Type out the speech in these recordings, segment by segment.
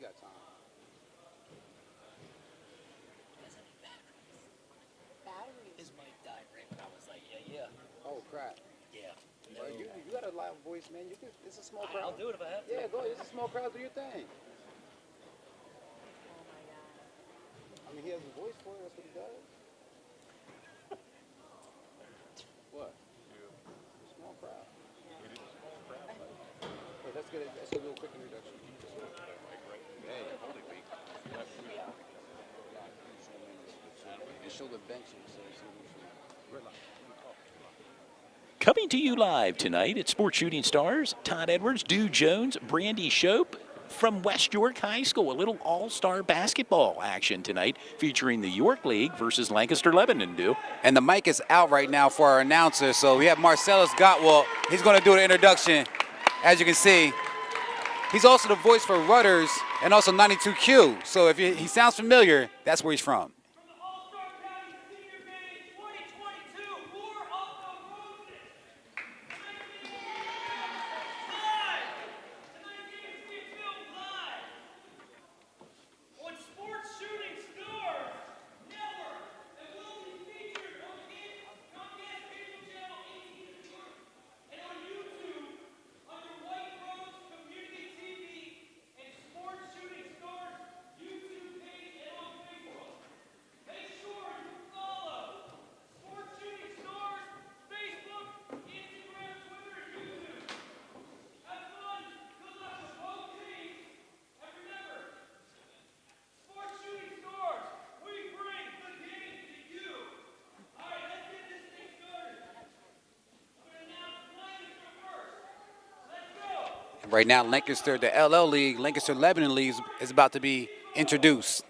got time. His mic died right when I was like, yeah. Oh crap. Yeah. Bro, you got a loud voice, man. You can. It's a small crowd. I'll do it if I have to. Yeah, go. It's a small crowd. Do your thing. I mean, he has a voice for it. That's what he does. What? Small crowd. Wait, let's get a little quick introduction. Hey, and show the bench. Coming to you live tonight at Sports Shooting Stars, Todd Edwards, Dew Jones, Brandy Shope from West York High School. A little all-star basketball action tonight featuring the York League versus Lancaster Lebanon, Dew. And the mic is out right now for our announcer, so we have Marcellus Gottwald. He's going to do an introduction. As you can see, he's also the voice for Rudders and also 92Q. So if he sounds familiar, that's where he's from. Right now, Lancaster, the LL League, Lancaster Lebanon League is about to be introduced.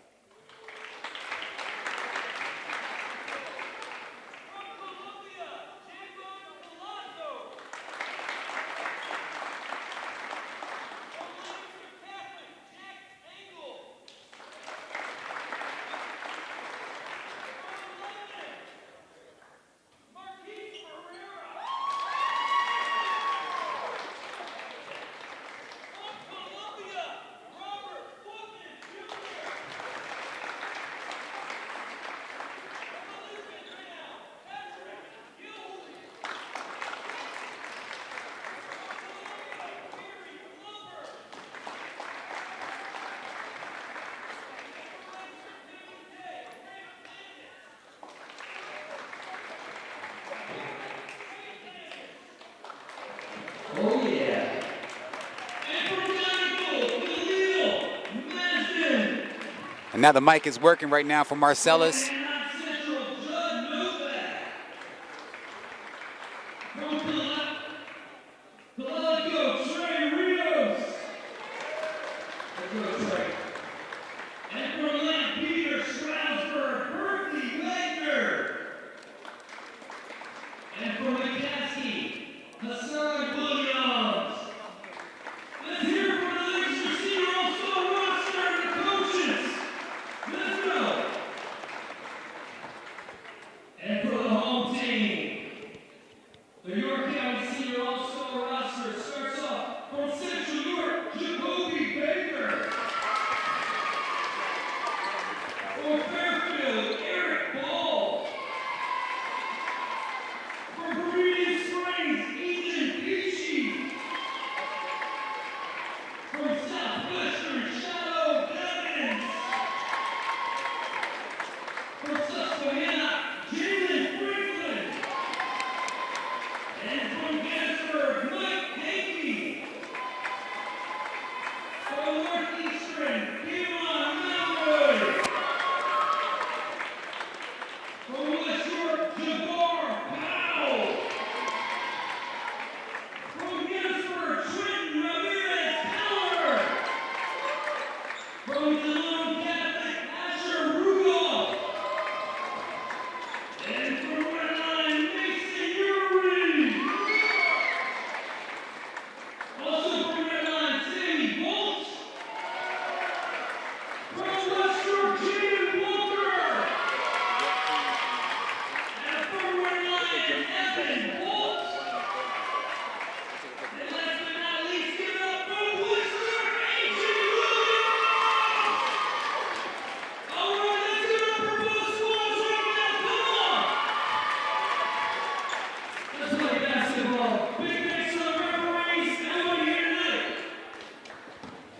And now the mic is working right now for Marcellus.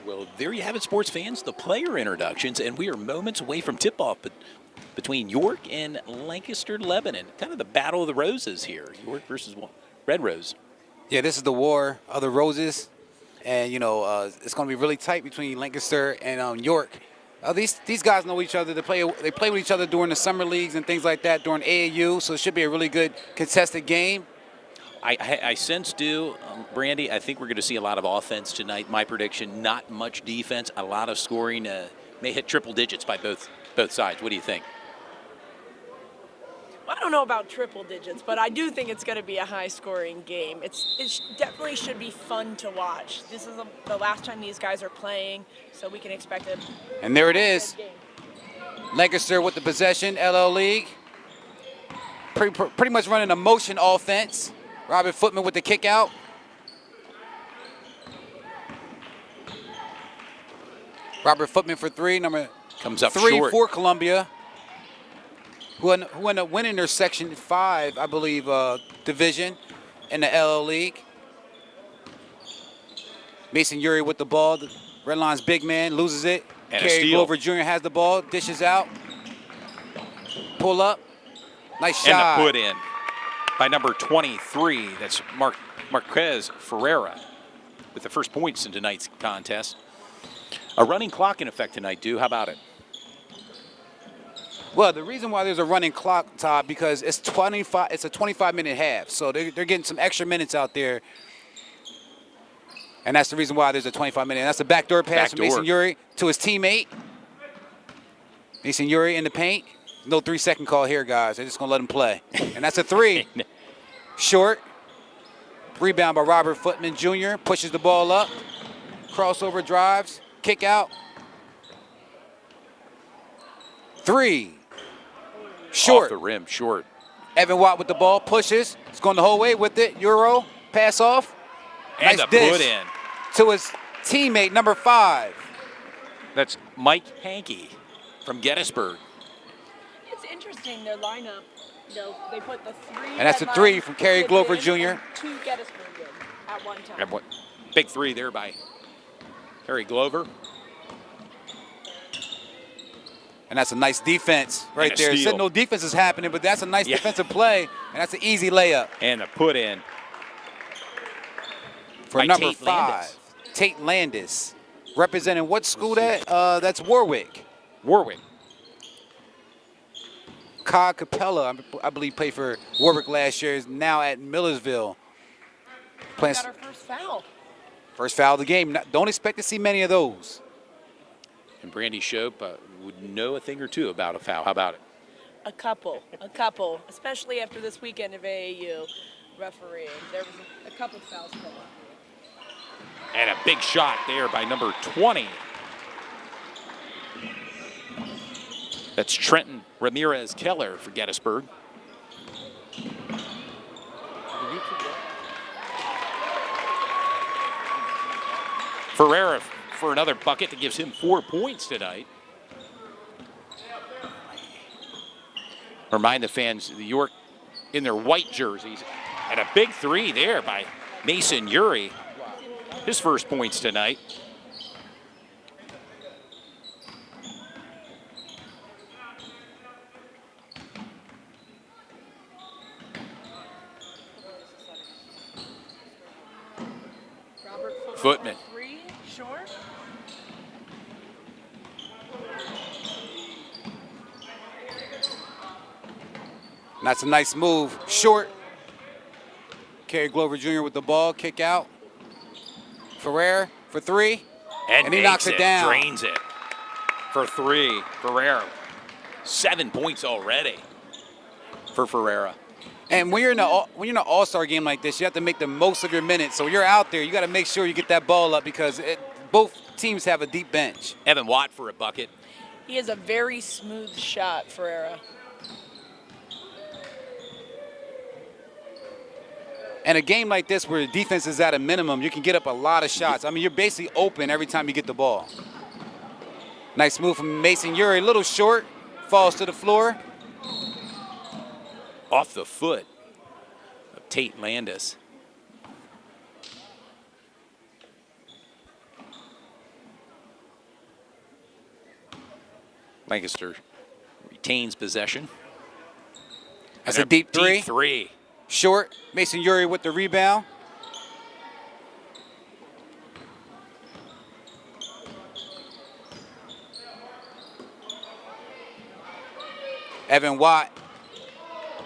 Well, there you have it, sports fans, the player introductions, and we are moments away from tip-off between York and Lancaster, Lebanon. Kind of the battle of the roses here, York versus Red Rose. Yeah, this is the war of the roses, and it's going to be really tight between Lancaster and York. These guys know each other. They play with each other during the summer leagues and things like that during AAU, so it should be a really good contested game. I sense, Brandy, I think we're going to see a lot of offense tonight. My prediction, not much defense, a lot of scoring. May hit triple digits by both sides. What do you think? Well, I don't know about triple digits, but I do think it's going to be a high-scoring game. It definitely should be fun to watch. This is the last time these guys are playing, so we can expect it. And there it is. Lancaster with the possession, LL League. Pretty much running a motion offense. Robert Footman with the kick out. Robert Footman for three, number comes up 3 short for Columbia, who ended up winning their Section 5, I believe, division in the LL League. Mason Uri with the ball. The Red Lions big man loses it. And a Kerry steal. Glover Jr. has the ball, dishes out. Pull up. Nice shot. And the put in by number 23. That's Marquez Ferreira with the first points in tonight's contest. A running clock in effect tonight, How about it? Well, the reason why there's a running clock, Todd, because it's 25. It's a 25-minute half, so they're getting some extra minutes out there, and that's the reason why there's a 25-minute. And that's a backdoor pass from Mason Uri to his teammate. Mason Uri in the paint. No 3-second call here, guys. They're just gonna let him play, and that's a three. Short. Rebound by Robert Footman Jr. Pushes the ball up. Crossover drives. Kick out. Three. Short. Off the rim, short. Evan Watt with the ball, pushes. He's going the whole way with it. Euro, pass off. And Nice the dish put in. to his teammate, number 5. That's Mike Hankey from Gettysburg. It's interesting, their lineup. They put the 3. And that's a 3 from Kerry Glover Jr. and 2 Gettysburg in at one time. Big 3 there by Kerry Glover. And that's a nice defense right there. It steal. said no defense is happening, but that's a nice defensive play, and that's an easy layup. And the put in For by number Tate 5, Landis. Tate Landis. Representing what school that? That's Warwick. Warwick. Kai Capella, I believe, played for Warwick last year, is now at Millersville. We got our first foul. First foul of the game. Don't expect to see many of those. And Brandy Shope would know a thing or two about a foul. How about it? A couple, especially after this weekend of AAU refereeing. There was a couple fouls called. And a big shot there by number 20. That's Trenton Ramirez Keller for Gettysburg. Ferreira for another bucket that gives him 4 points tonight. Remind the fans, the York in their white jerseys. And a big 3 there by Mason Uri. His first points tonight. Footman. 3, short. And that's a nice move. Short. Kerry Glover Jr. with the ball. Kick out. Ferrer for 3. And he knocks it down. Drains it for 3. Ferreira. 7 points already for Ferreira. And when you're in an all-star game like this, you have to make the most of your minutes. So when you're out there, you got to make sure you get that ball up because both teams have a deep bench. Evan Watt for a bucket. He has a very smooth shot, Ferreira. And a game like this where the defense is at a minimum, you can get up a lot of shots. I mean, you're basically open every time you get the ball. Nice move from Mason Uri. A little short. Falls to the floor. Off the foot of Tate Landis. Lancaster retains possession. That's a deep three. Deep three. Short. Mason Uri with the rebound. Evan Watt,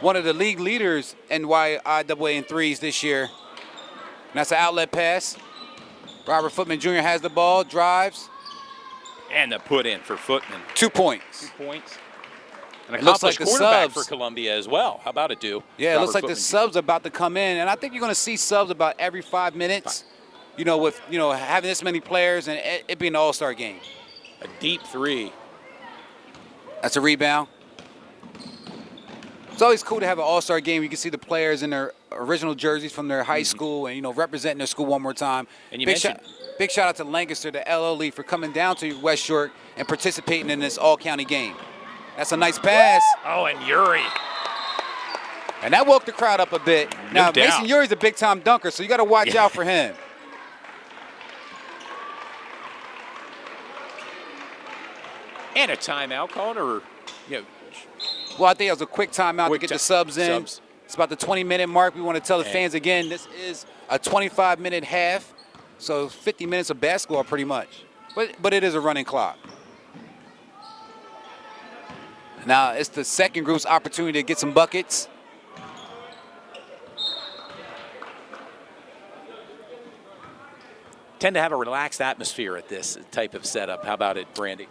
one of the league leaders in YAIAA in threes this year. And that's an outlet pass. Robert Footman Jr. has the ball, drives. And the put in for Footman. 2 points. 2 points. An It looks like accomplished the quarterback subs. for Columbia as well. How about it, do? Yeah, it looks like Robert the Footman subs are about to come in, and I think you're going to see subs about every 5 minutes. You know, with having this many players and it being an all-star game. Jr. A deep three. That's a rebound. It's always cool to have an all-star game. You can see the players in their original jerseys from their high school and, representing their school one more time. And you big mentioned big shout out to Lancaster, the LO League, for coming down to West York and participating in this all-county game. That's a nice pass. Oh, and Uri. And that woke the crowd up a bit. No Now, doubt. Mason Uri's a big-time dunker, so you got to watch out for him. And a timeout called, or, Well, I think it was a quick timeout to Quick get the subs in. subs. It's about the 20-minute mark. We want to tell the fans again, this is a 25-minute half, so 50 minutes of basketball pretty much. But it is a running clock. Now it's the second group's opportunity to get some buckets. tend to have a relaxed atmosphere at this type of setup. How about it, Brandy?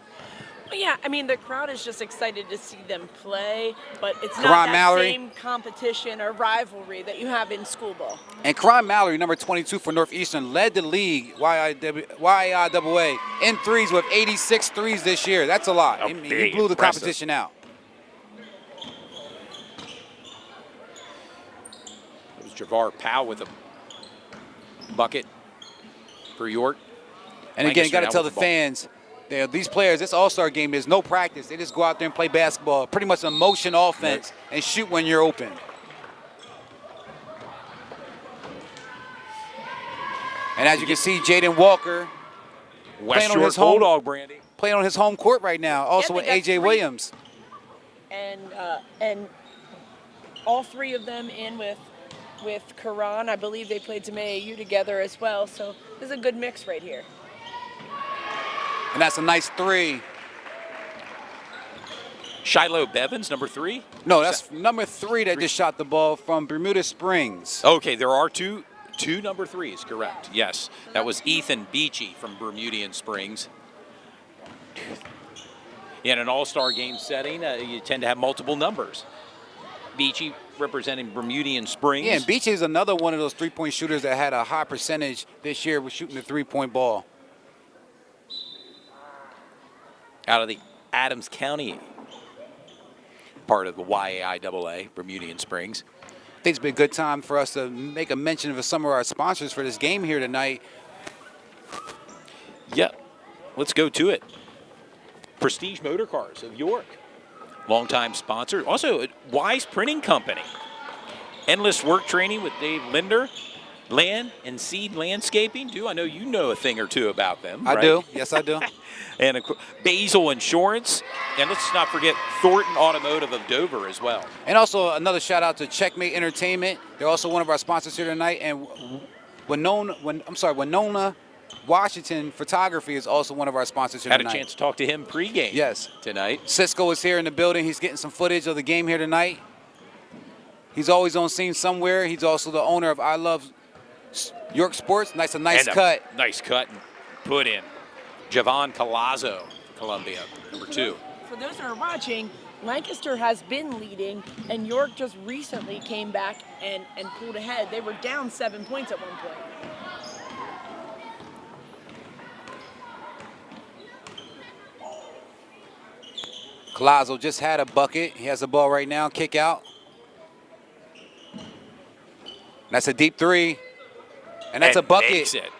Well, yeah, I mean, the crowd is just excited to see them play, but it's Karan not that Mallory. same competition or rivalry that you have in school ball. And Karan Mallory, number 22 for Northeastern, led the league, YAIAA, in threes with 86 threes this year. That's a lot. Oh, He big, blew the impressive. competition out. It was Javar Powell with a bucket for York. And again, you Lancaster got to now tell the with the ball. fans, these players, this All-Star game, there's no practice. They just go out there and play basketball. Pretty much a motion offense and shoot when you're open. And as you can see, Jaden Walker West playing on York his home- Bulldog, Brandy. playing on his home court right now, also Yeah, with they got A.J. three. Williams. And all three of them in with Karan. I believe they played some AAU together as well, so this is a good mix right here. And that's a nice three. Shiloh Bevins, number 3. No, that's number 3 that just shot the ball from Bermuda Springs. Okay, there are two number 3s, correct. Yes, that was Ethan Beachy from Bermudian Springs. In an all-star game setting, you tend to have multiple numbers. Beachy representing Bermudian Springs. Yeah, and Beachy is another one of those three-point shooters that had a high percentage this year with shooting the three-point ball. Out of the Adams County part of the YAIAA, Bermudian Springs. I think it's been a good time for us to make a mention of some of our sponsors for this game here tonight. Yep, let's go to it. Prestige Motor Cars of York, longtime sponsor. Also, Wise Printing Company. Endless Work Training with Dave Linder. Land and Seed Landscaping. I know you know a thing or two about them. I right? do. Yes, I do. And of course, Basil Insurance. And let's not forget Thornton Automotive of Dover as well. And also another shout out to Checkmate Entertainment. They're also one of our sponsors here tonight. And Winona Washington Photography is also one of our sponsors here Had tonight. a chance to talk to him pregame. Yes. Tonight. Cisco is here in the building. He's getting some footage of the game here tonight. He's always on scene somewhere. He's also the owner of I Love York Sports. Nice And a cut. Nice cut and put in. Javon Palazzo, Columbia, number 2. For those that are watching, Lancaster has been leading, and York just recently came back and pulled ahead. They were down 7 points at one point. Collazo just had a bucket. He has the ball right now. Kick out. That's a deep three. And that's a bucket Makes it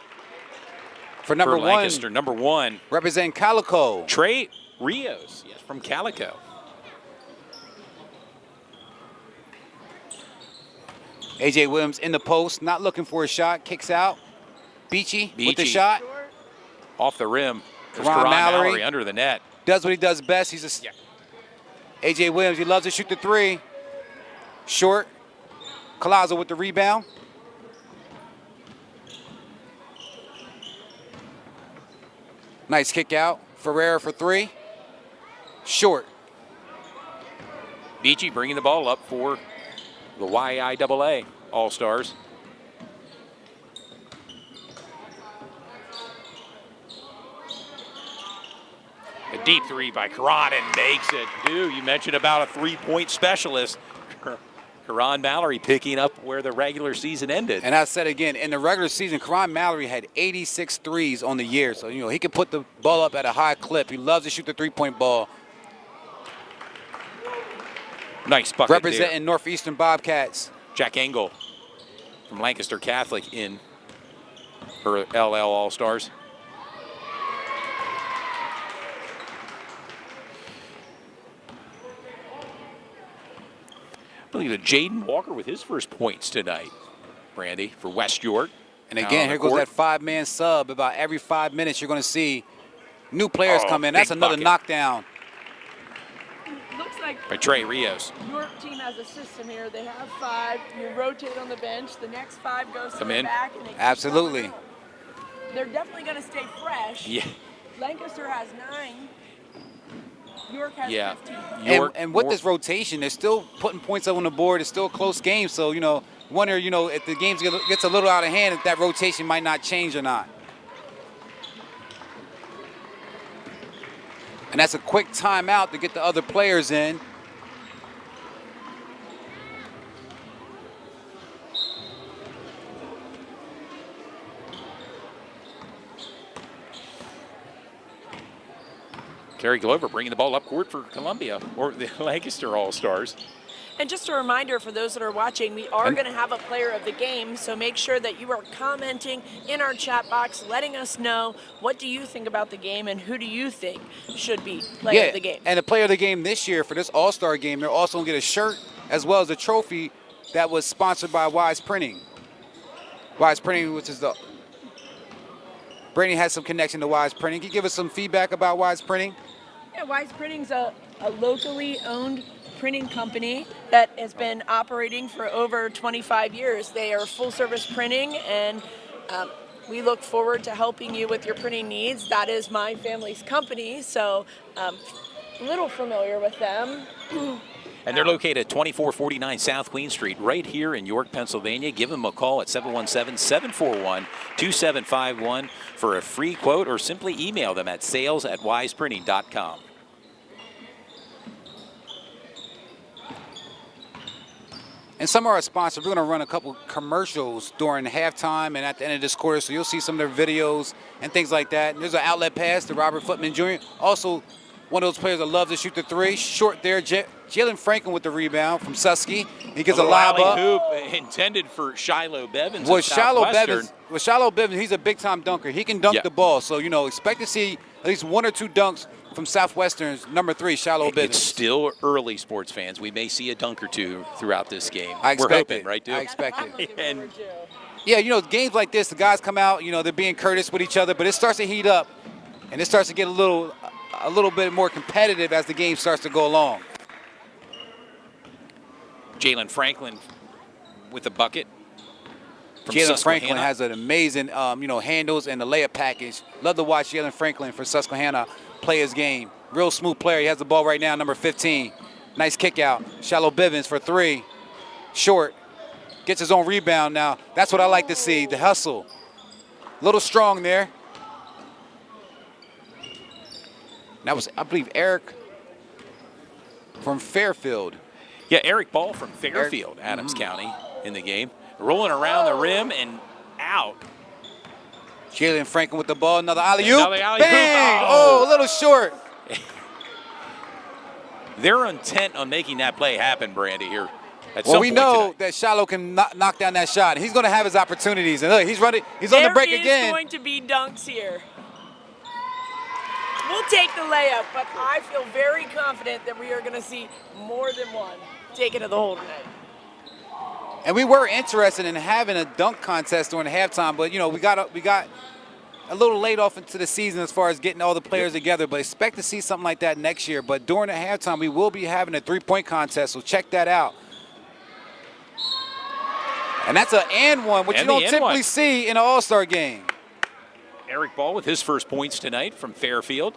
for number for 1. Lancaster, number 1. Representing Calico. Trey Rios, yes, from Calico. A.J. Williams in the post, not looking for a shot. Kicks out. Beachy with the Beachy. shot. Off the rim. There's Karan Karan Mallory. Mallory under the net. does what he does best. He's a A.J. Williams, he loves to shoot the three. Short. Collazo with the rebound. Nice kick out. Ferreira for three. Short. Beachy bringing the ball up for the YAIAA All-Stars. A deep three by Karan and makes it. You mentioned about a three-point specialist. Karan Mallory picking up where the regular season ended. And I said again, in the regular season, Karan Mallory had 86 threes on the year. So, you know, he can put the ball up at a high clip. He loves to shoot the three-point ball. Nice bucket Representing there. Northeastern Bobcats. Jack Engel from Lancaster Catholic in her LL All-Stars. I believe that Jaden Walker with his first points tonight, Brandy, for West York. And again, here goes that five-man sub. About every 5 minutes, you're going to see new players come in. That's another knockdown. Looks like By Trey Rios. your team has a system here. They have 5. You rotate on the bench. The next 5 goes to Come the in. back. And they keep Absolutely. going. They're definitely going to stay fresh. Yeah. Lancaster has 9. York has 15. York, And with this rotation, they're still putting points up on the board. It's still a close game. So, you know, wonder, you know, if the game gets a little out of hand, if that rotation might not change or not. And that's a quick timeout to get the other players in. Kerry Glover bringing the ball up court for Columbia, or the Lancaster All-Stars. And just a reminder for those that are watching, we are going to have a player of the game, so make sure that you are commenting in our chat box, letting us know what do you think about the game and who do you think should be player of the game. And the player of the game this year for this All-Star game, they're also going to get a shirt as well as a trophy that was sponsored by Wise Printing. Wise Printing, which is the... Brady has some connection to Wise Printing. Can you give us some feedback about Wise Printing? Yeah, Wise Printing's a locally owned printing company that has been operating for over 25 years. They are full service printing, and we look forward to helping you with your printing needs. That is my family's company, so a little familiar with them. And they're located at 2449 South Queen Street, right here in York, Pennsylvania. Give them a call at 717-741-2751 for a free quote, or simply email them at sales@wiseprinting.com. And some of our sponsors, we're going to run a couple commercials during halftime and at the end of this quarter, so you'll see some of their videos and things like that. And there's an outlet pass to Robert Footman Jr. Also, one of those players that loves to shoot the three. Short there, Jalen Franklin with the rebound from Susky. He gets a lob up. Hoop intended for Shiloh Bevins. With Shiloh Bevins, he's a big-time dunker. He can dunk the ball, so, you know, expect to see at least 1 or 2 dunks from Southwestern's number 3, Shiloh Bevins. It's still early, sports fans. We may see a dunk or two throughout this game. I expect We're hoping, it. right, dude? I expect it. And yeah, you know, games like this, the guys come out, you know, they're being courteous with each other, but it starts to heat up, and it starts to get a little bit more competitive as the game starts to go along. Jalen Franklin with a bucket. Jalen Franklin has an amazing, you know, handles and the layup package. Love to watch Jalen Franklin for Susquehanna play his game. Real smooth player. He has the ball right now, number 15. Nice kick out. Shiloh Bivens for 3. Short. Gets his own rebound now. That's what I like to see, the hustle. A little strong there. That was, I believe, Eric from Fairfield. Yeah, Eric Ball from Fairfield, Adams County, in the game. Rolling around the rim and out. Jalen Franklin with the ball. Another alley-oop. Another alley-oop. Bang! Oh, a little short. They're intent on making that play happen, Brandy, here. Well, we know that Shiloh can knock down that shot. He's going to have his opportunities. And look, he's running. He's on the break again. There is going to be dunks here. We'll take the layup, but I feel very confident that we are going to see more than one take it to the hole tonight. And we were interested in having a dunk contest during halftime, but you know we got a little late off into the season as far as getting all the players together, but expect to see something like that next year. But during the halftime, we will be having a three-point contest, so check that out. And that's an and one, which you don't typically see in an all-star game. Eric Ball with his first points tonight from Fairfield.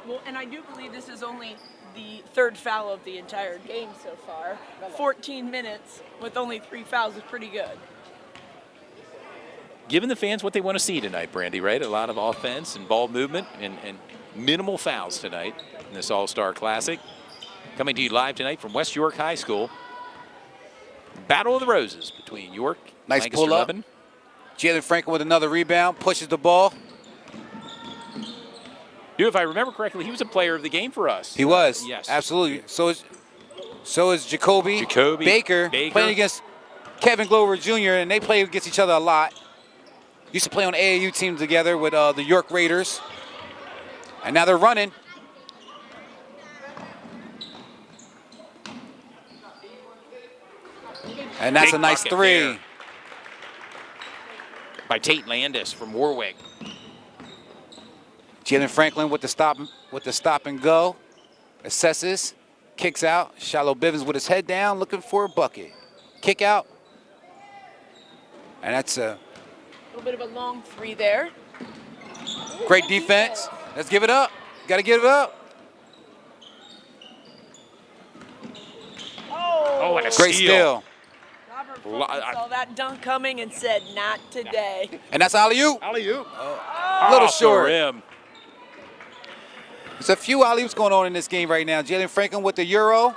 Well, and I do believe this is only the third foul of the entire game so far. 14 minutes with only 3 fouls is pretty good. Giving the fans what they want to see tonight, Brandy, right? A lot of offense and ball movement and minimal fouls tonight in this All-Star Classic. Coming to you live tonight from West York High School. Battle of the Roses between York and Nice pull up. Lebanon. Jalen Franklin with another rebound, pushes the ball. Dude, if I remember correctly, he was a player of the game for us. He was. Yes. Absolutely. So is Jacoby Baker playing against Kevin Glover Jr., and they play against each other a lot. Used to play on AAU teams together with the York Raiders. And now they're running. And that's a nice three. There by Tate Landis from Warwick. Jalen Franklin with the stop and go. Assesses, kicks out. Shallow Bivens with his head down, looking for a bucket. Kick out. And that's a little bit of a long three there. Great defense. Let's give it up. Got to give it up. Oh, and a great steal. Robert Fulton saw that dunk coming and said, "Not today." And that's alley-oop. Alley-oop. A little short. Rim. There's a few alley-oops going on in this game right now. Jalen Franklin with the Euro.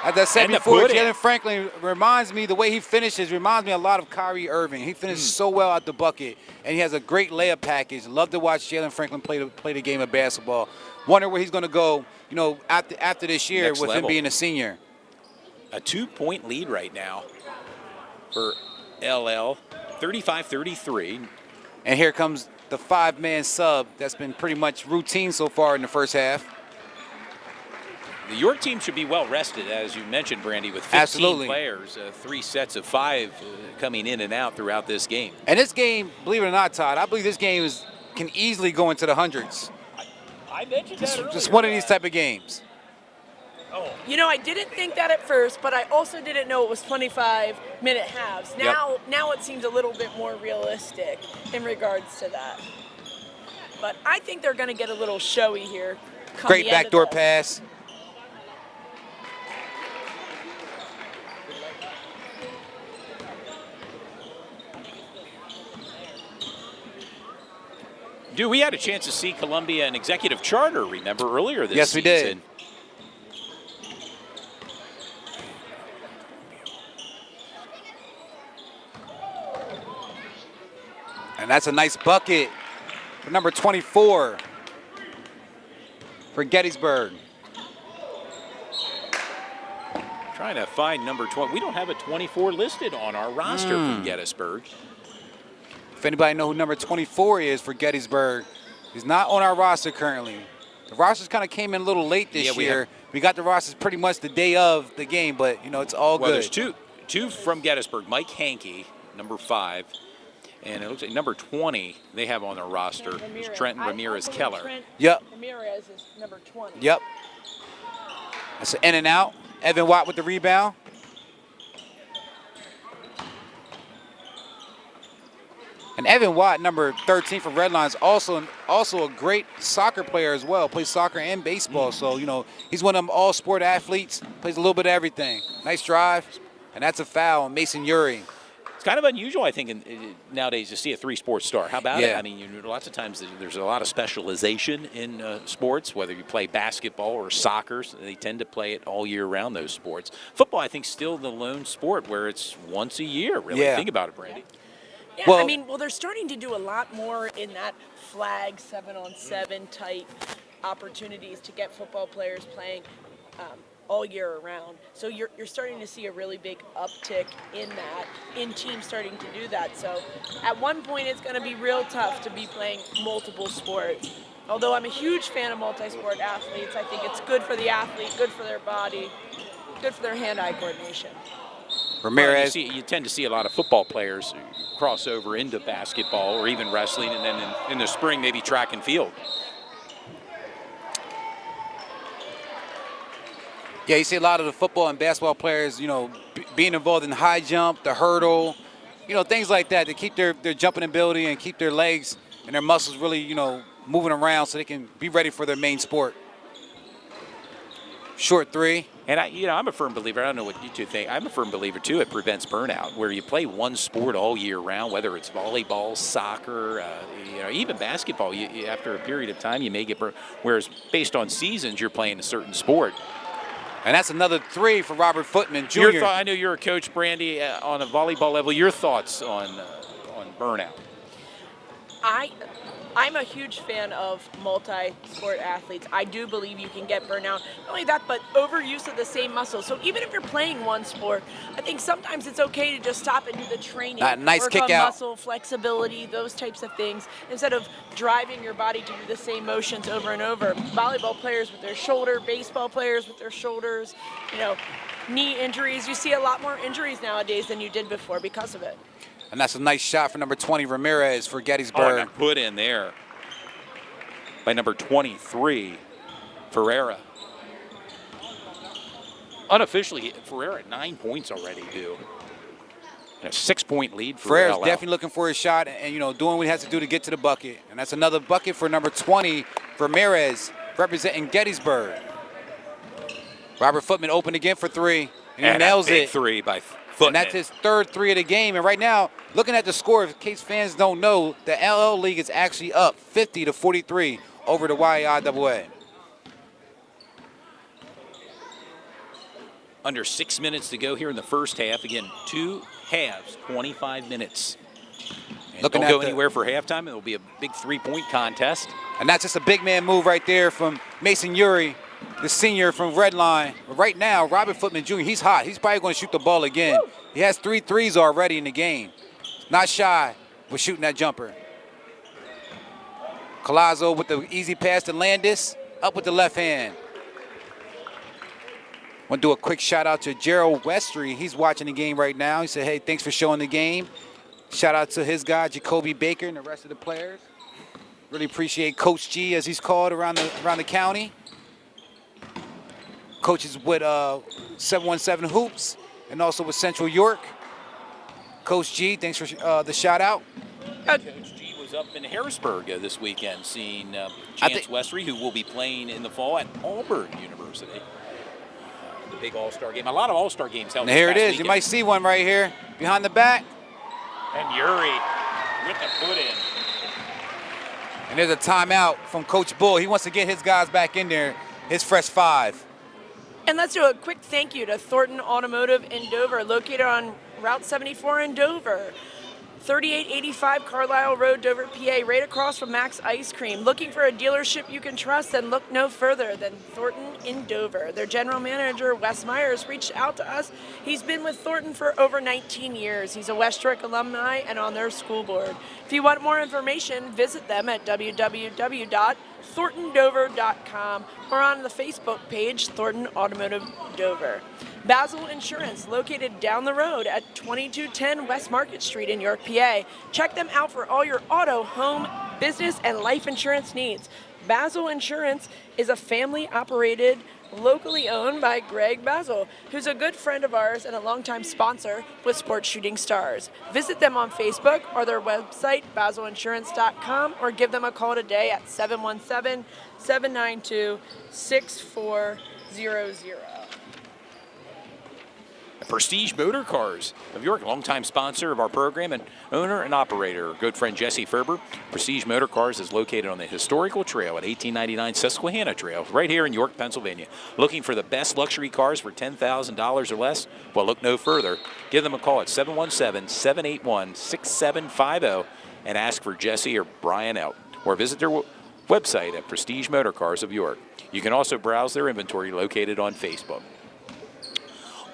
As I said before, Jalen Franklin reminds me, the way he finishes reminds me a lot of Kyrie Irving. He finishes so well at the bucket, and he has a great layup package. Love to watch Jalen Franklin play the game of basketball. Wonder where he's going to go, you know, after this year Next with level. him being a senior. A 2-point lead right now for LL, 35-33. And here comes the 5-man sub that's been pretty much routine so far in the first half. The York team should be well rested, as you mentioned, Brandy, with 15 players, 3 sets of 5 coming in and out throughout this game. And this game, believe it or not, Todd, I believe this game can easily go into the hundreds. I mentioned that earlier. Just one of these type of games. Oh. You know, I didn't think that at first, but I also didn't know it was 25-minute halves. Now it seems a little bit more realistic in regards to that. But I think they're going to get a little showy here. Great backdoor pass. Dude, we had a chance to see Columbia in executive charter, remember, earlier this season. Yes, we did. And that's a nice bucket for number 24 for Gettysburg. Trying to find number 20. We don't have a 24 listed on our roster from Gettysburg. If anybody know who number 24 is for Gettysburg, he's not on our roster currently. The rosters kind of came in a little late this year. We got the rosters pretty much the day of the game, but, you know, it's all good. There's two from Gettysburg. Mike Hankey, number 5. And it looks like number 20 they have on their roster is Trenton Ramirez-Keller. Yep. Ramirez is number 20. Yep. That's an in and out. Evan Watt with the rebound. And Evan Watt, number 13 for Redlines, also a great soccer player as well. Plays soccer and baseball. So, you know, he's one of them all-sport athletes. Plays a little bit of everything. Nice drive. And that's a foul on Mason Uri. It's kind of unusual, I think, nowadays to see a 3-sport star. How about it? I mean, lots of times there's a lot of specialization in sports, whether you play basketball or soccer. So they tend to play it all year round, those sports. Football, I think, still the lone sport where it's once a year, really. Think about it, Brandy. Yeah, I mean, they're starting to do a lot more in that flag 7-on-7 type opportunities to get football players playing all year around. So you're starting to see a really big uptick in that, in teams starting to do that. So at one point it's going to be real tough to be playing multiple sports. Although I'm a huge fan of multi-sport athletes, I think it's good for the athlete, good for their body, good for their hand-eye coordination. Ramirez. Well, you tend to see a lot of football players cross over into basketball or even wrestling, and then in the spring maybe track and field. Yeah, you see a lot of the football and basketball players, being involved in high jump, the hurdle, things like that to keep their jumping ability and keep their legs and their muscles really, moving around so they can be ready for their main sport. Short three. And I'm a firm believer. I don't know what you two think. I'm a firm believer too. It prevents burnout. Where you play one sport all year round, whether it's volleyball, soccer, even basketball. After a period of time, you may get burnt. Whereas based on seasons, you're playing a certain sport. And that's another three for Robert Footman Jr. I know you're a coach, Brandy, on a volleyball level. Your thoughts on burnout? I'm a huge fan of multi-sport athletes. I do believe you can get burnout. Not only that, but overuse of the same muscles. So even if you're playing one sport, I think sometimes it's okay to just stop and do the training. Nice work kick on out. Muscle flexibility, those types of things, instead of driving your body to do the same motions over and over. Volleyball players with their shoulder, baseball players with their shoulders, knee injuries. You see a lot more injuries nowadays than you did before because of it. And that's a nice shot for number 20, Ramirez, for Gettysburg. And put in there by number 23, Ferreira. Unofficially, Ferreira at 9 points already, and a 6-point lead for Ferreira's LL. definitely looking for his shot and, doing what he has to do to get to the bucket. And that's another bucket for number 20, Ramirez, representing Gettysburg. Robert Footman open again for three, and he nails a big it. three by Footman. And that's his third three of the game. And right now, looking at the score, in case fans don't know, the LL League is actually up 50-43 over the YAIAA. Under 6 minutes to go here in the first half. Again, 2 halves, 25 minutes. And don't go anywhere for halftime. It'll be a big 3-point contest. And that's just a big man move right there from Mason Uri, the senior from Redline. But right now, Robert Footman Jr., he's hot. He's probably going to shoot the ball again. Woo! He has 3 threes already in the game. Not shy with shooting that jumper. Collazo with the easy pass to Landis. Up with the left hand. Want to do a quick shout out to Gerald Westry. He's watching the game right now. He said, hey, thanks for showing the game. Shout out to his guy, Jacoby Baker, and the rest of the players. Really appreciate Coach G, as he's called around the county. Coaches with 717 Hoops and also with Central York. Coach G, thanks for the shout out. Coach G was up in Harrisburg this weekend seeing Chance Westry, who will be playing in the fall at Auburn University. The big all-star game. A lot of all-star games held. And here it is. Weekend. You might see one right here behind the back. And Uri with the put in. And there's a timeout from Coach Bull. He wants to get his guys back in there, his fresh 5. And let's do a quick thank you to Thornton Automotive in Dover, located on Route 74 in Dover. 3885 Carlisle Road, Dover, PA, right across from Max Ice Cream. Looking for a dealership you can trust? Then look no further than Thornton in Dover. Their general manager, Wes Myers, reached out to us. He's been with Thornton for over 19 years. He's a West York alumni and on their school board. If you want more information, visit them at www.thorntondover.com or on the Facebook page, Thornton Automotive Dover. Basil Insurance, located down the road at 2210 West Market Street in York, PA. Check them out for all your auto, home, business, and life insurance needs. Basil Insurance is a family-operated, locally owned by Greg Basil, who's a good friend of ours and a longtime sponsor with Sports Shooting Stars. Visit them on Facebook or their website, basilinsurance.com, or give them a call today at 717-792-6400. Prestige Motor Cars of York, longtime sponsor of our program and owner and operator, good friend Jesse Ferber. Prestige Motor Cars is located on the historical trail at 1899 Susquehanna Trail, right here in York, Pennsylvania. Looking for the best luxury cars for $10,000 or less? Well, look no further. Give them a call at 717-781-6750 and ask for Jesse or Brian out, or visit their website at Prestige Motor Cars of York. You can also browse their inventory located on Facebook.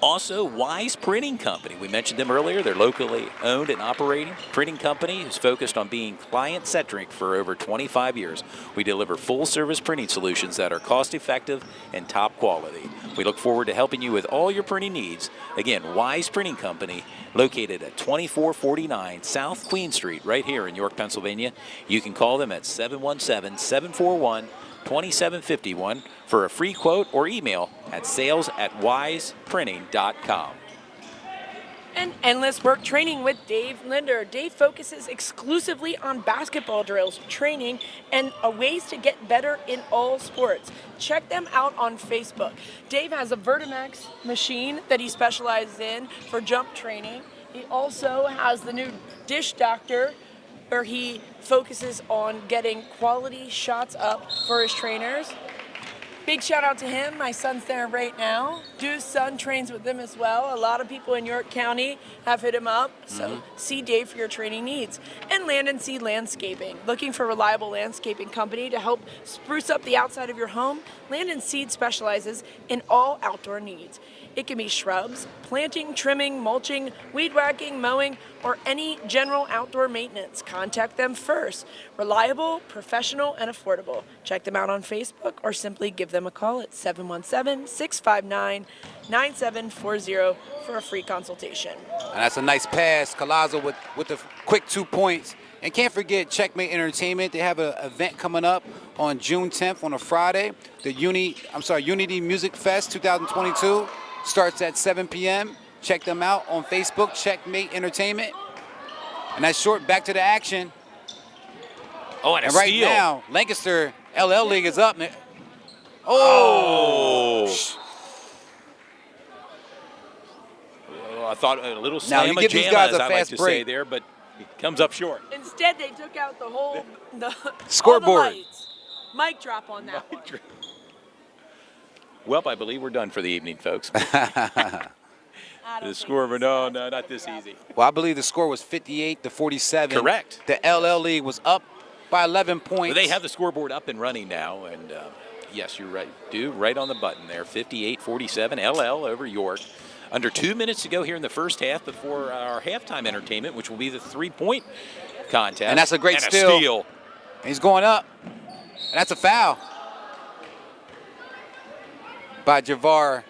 Also, Wise Printing Company. We mentioned them earlier. They're locally owned and operating printing company who's focused on being client-centric for over 25 years. We deliver full-service printing solutions that are cost-effective and top quality. We look forward to helping you with all your printing needs. Again, Wise Printing Company, located at 2449 South Queen Street, right here in York, Pennsylvania. You can call them at 717-741-2751 for a free quote or email at sales@wiseprinting.com. And Endless Work Training with Dave Linder. Dave focuses exclusively on basketball drills, training, and ways to get better in all sports. Check them out on Facebook. Dave has a Vertimax machine that he specializes in for jump training. He also has the new Dish Doctor, where he focuses on getting quality shots up for his trainers. Big shout out to him. My son's there right now. Dude's son trains with him as well. A lot of people in York County have hit him up. So see Dave for your training needs. And Land and Sea Landscaping. Looking for a reliable landscaping company to help spruce up the outside of your home? Land and Seed specializes in all outdoor needs. It can be shrubs, planting, trimming, mulching, weed whacking, mowing, or any general outdoor maintenance. Contact them first. Reliable, professional, and affordable. Check them out on Facebook or simply give them a call at 717-659-9740 for a free consultation. And that's a nice pass. Collazo with the quick 2 points. And can't forget Checkmate Entertainment. They have an event coming up on June 10th on a Friday. The Unity Music Fest 2022 starts at 7 p.m. Check them out on Facebook, Checkmate Entertainment. And that's short. Back to the action. Oh, and a And right steal. now, Lancaster LL League is up. Oh! Oh, I thought a little Now, you slam give these guys a I like fast to break. say there, but it comes up short. Instead, they took out the whole Scoreboard. all the lights. Mic drop on that one. Well, I believe we're done for the evening, folks. I don't The think score, this no, is not this a easy. Well, I believe the score was 58-47. Correct. The LL League was up by 11 points. Well, they have the scoreboard up and running now, and yes, you're right, right on the button there. 58-47, LL over York. Under 2 minutes to go here in the first half before our halftime entertainment, which will be the three-point contest. And that's a great and steal. A steal. He's going up. And that's a foul by Javar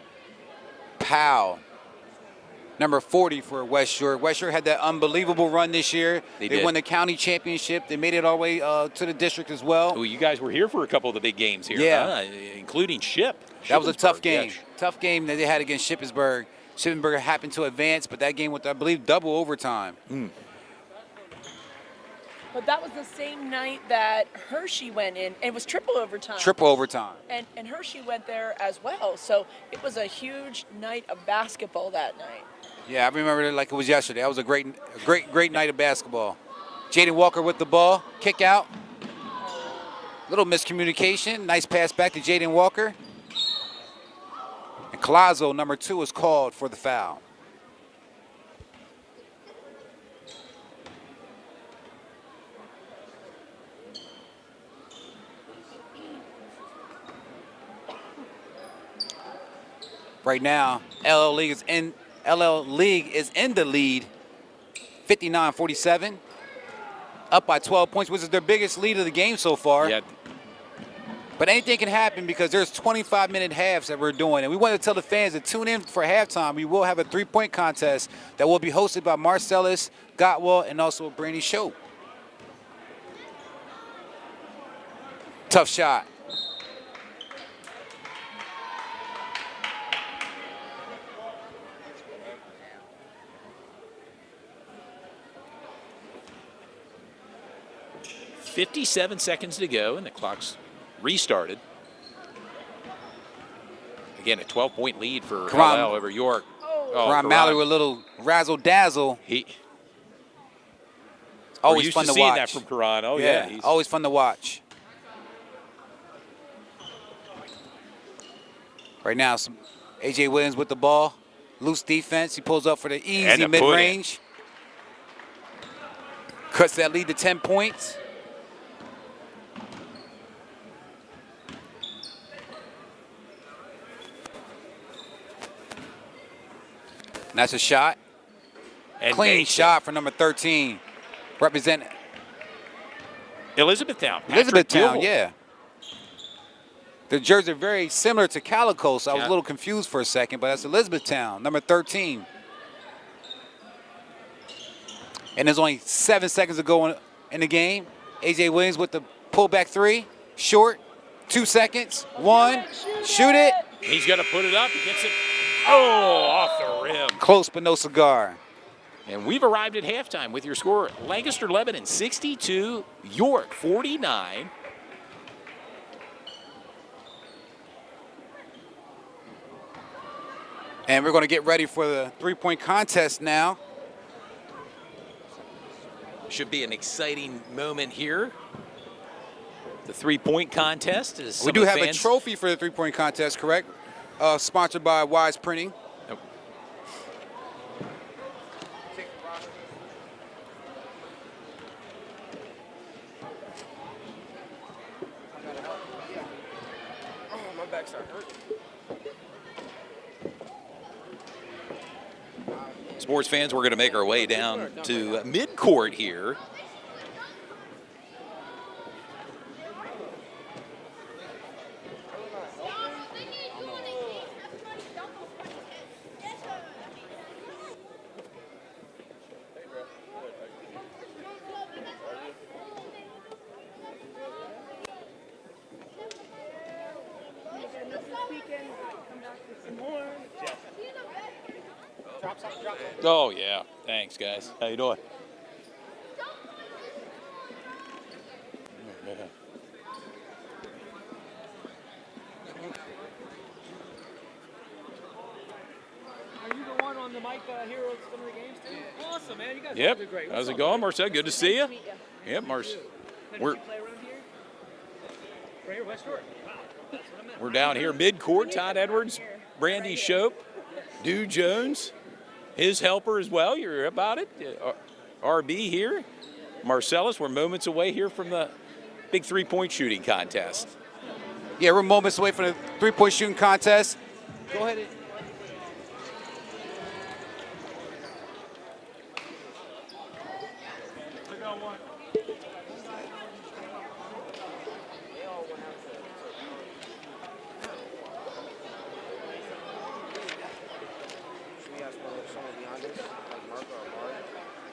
Powell. Number 40 for West York. West York had that unbelievable run this year. They They did. won the county championship. They made it all the way to the district as well. Oh, you guys were here for a couple of the big games here, Yeah. huh? Including Ship. That was a tough Shippensburg, game. yeah. Tough game that they had against Shippensburg. Shippensburg happened to advance, but that game was, I believe, double overtime. But that was the same night that Hershey went in. It was triple overtime. Triple overtime. And Hershey went there as well. So it was a huge night of basketball that night. Yeah, I remember it like it was yesterday. That was a great night of basketball. Jaden Walker with the ball, kick out. Little miscommunication. Nice pass back to Jaden Walker. And Collazo, number 2, is called for the foul. Right now, LL League is in the lead, 59-47. Up by 12 points, which is their biggest lead of the game so far. Yeah. But anything can happen because there's 25-minute halves that we're doing. And we want to tell the fans to tune in for halftime. We will have a 3-point contest that will be hosted by Marcellus Gottwell and also Brandy Shope. Tough shot. .57 seconds to go, and the clock's restarted. Again, a 12-point lead for Karan- LL over York. Ron Mallory with a little razzle-dazzle. We're Always used fun to to seeing watch. that from Karan. Oh, yeah. He's- always fun to watch. Right now, A.J. Williams with the ball. Loose defense. He pulls up for the And easy a put-in. mid-range. Cuts that lead to 10 points. That's a shot. And Clean makes it. shot for number 13. Represent Elizabethtown. Patrick Elizabethtown, Gilmore. yeah. The jerseys are very similar to Calico, so I was Yeah. a little confused for a second, but that's Elizabethtown, number 13. And there's only 7 seconds to go in the game. AJ Williams with the pullback three, short, 2 seconds, one, shoot it. He's going to put it up. He gets it. Oh, off the rim. Close but no cigar. And we've arrived at halftime with your score, Lancaster Lebanon 62, York 49. And we're going to get ready for the three-point contest now. Should be an exciting moment here. The three-point contest is. We do have a trophy for the three-point contest, correct? Sponsored by Wise Printing. Nope. My back started hurting. Sports fans, we're going to make our way down to midcourt here. Oh, yeah. Thanks, guys. How you doing? Are you the one on the mic here at some of the games too? Awesome, man. You guys Yep. did great. How's What's it up, going, man? Marcel? Good to see you. Meet ya. Yep, Marcel. Did We're you play around here? Right here, West York. Wow. That's what I meant. we're down here midcourt. Todd Edwards, Brandy Shope, Dew Jones, his helper as well. You're about it. RB here. Marcellus, we're moments away here from the big three-point shooting contest. Yeah, we're moments away from the three-point shooting contest. Go ahead.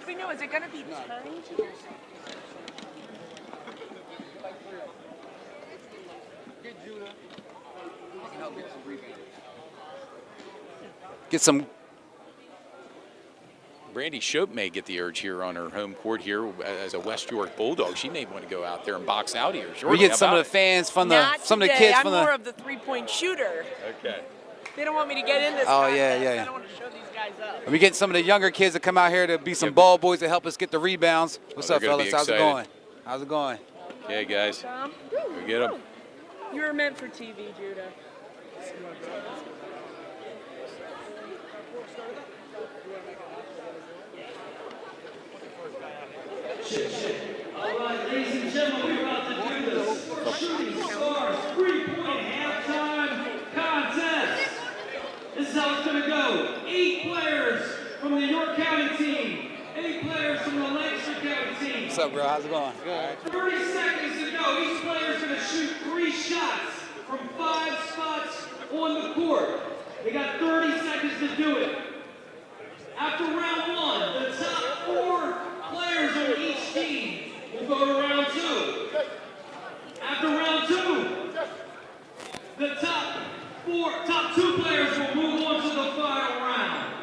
Do we know, is it going to be timed? Get some. Brandy Shope may get the urge here on her home court here as a West York Bulldog. She may want to go out there and box out here. We Shortly, get how some of about the fans from the Not some of the today. kids I'm from more the. of the three-point shooter. it? Okay. They don't want me to get in this Oh, yeah, contest. yeah. I don't want to show these guys up. We get some of the younger kids that come out here to be some Yeah. ball boys to help us get the rebounds. What's they're up, gonna be fellas? How's it excited. going? How's it going? Okay, guys. Tom? We get them. You were meant for TV, Judah. All right, ladies and gentlemen, we're about to do the Shooting Stars three-point halftime contest. This is how it's going to go. 8 players from the York County team, 8 players from the Lancaster County team. What's up, bro? How's it going? Good. 30 seconds to go. Each player is going to shoot 3 shots from 5 spots on the court. They got 30 seconds to do it. After round 1, the top 4 players on each team will go to round 2. After round 2, the top 2 players will move on to the final round.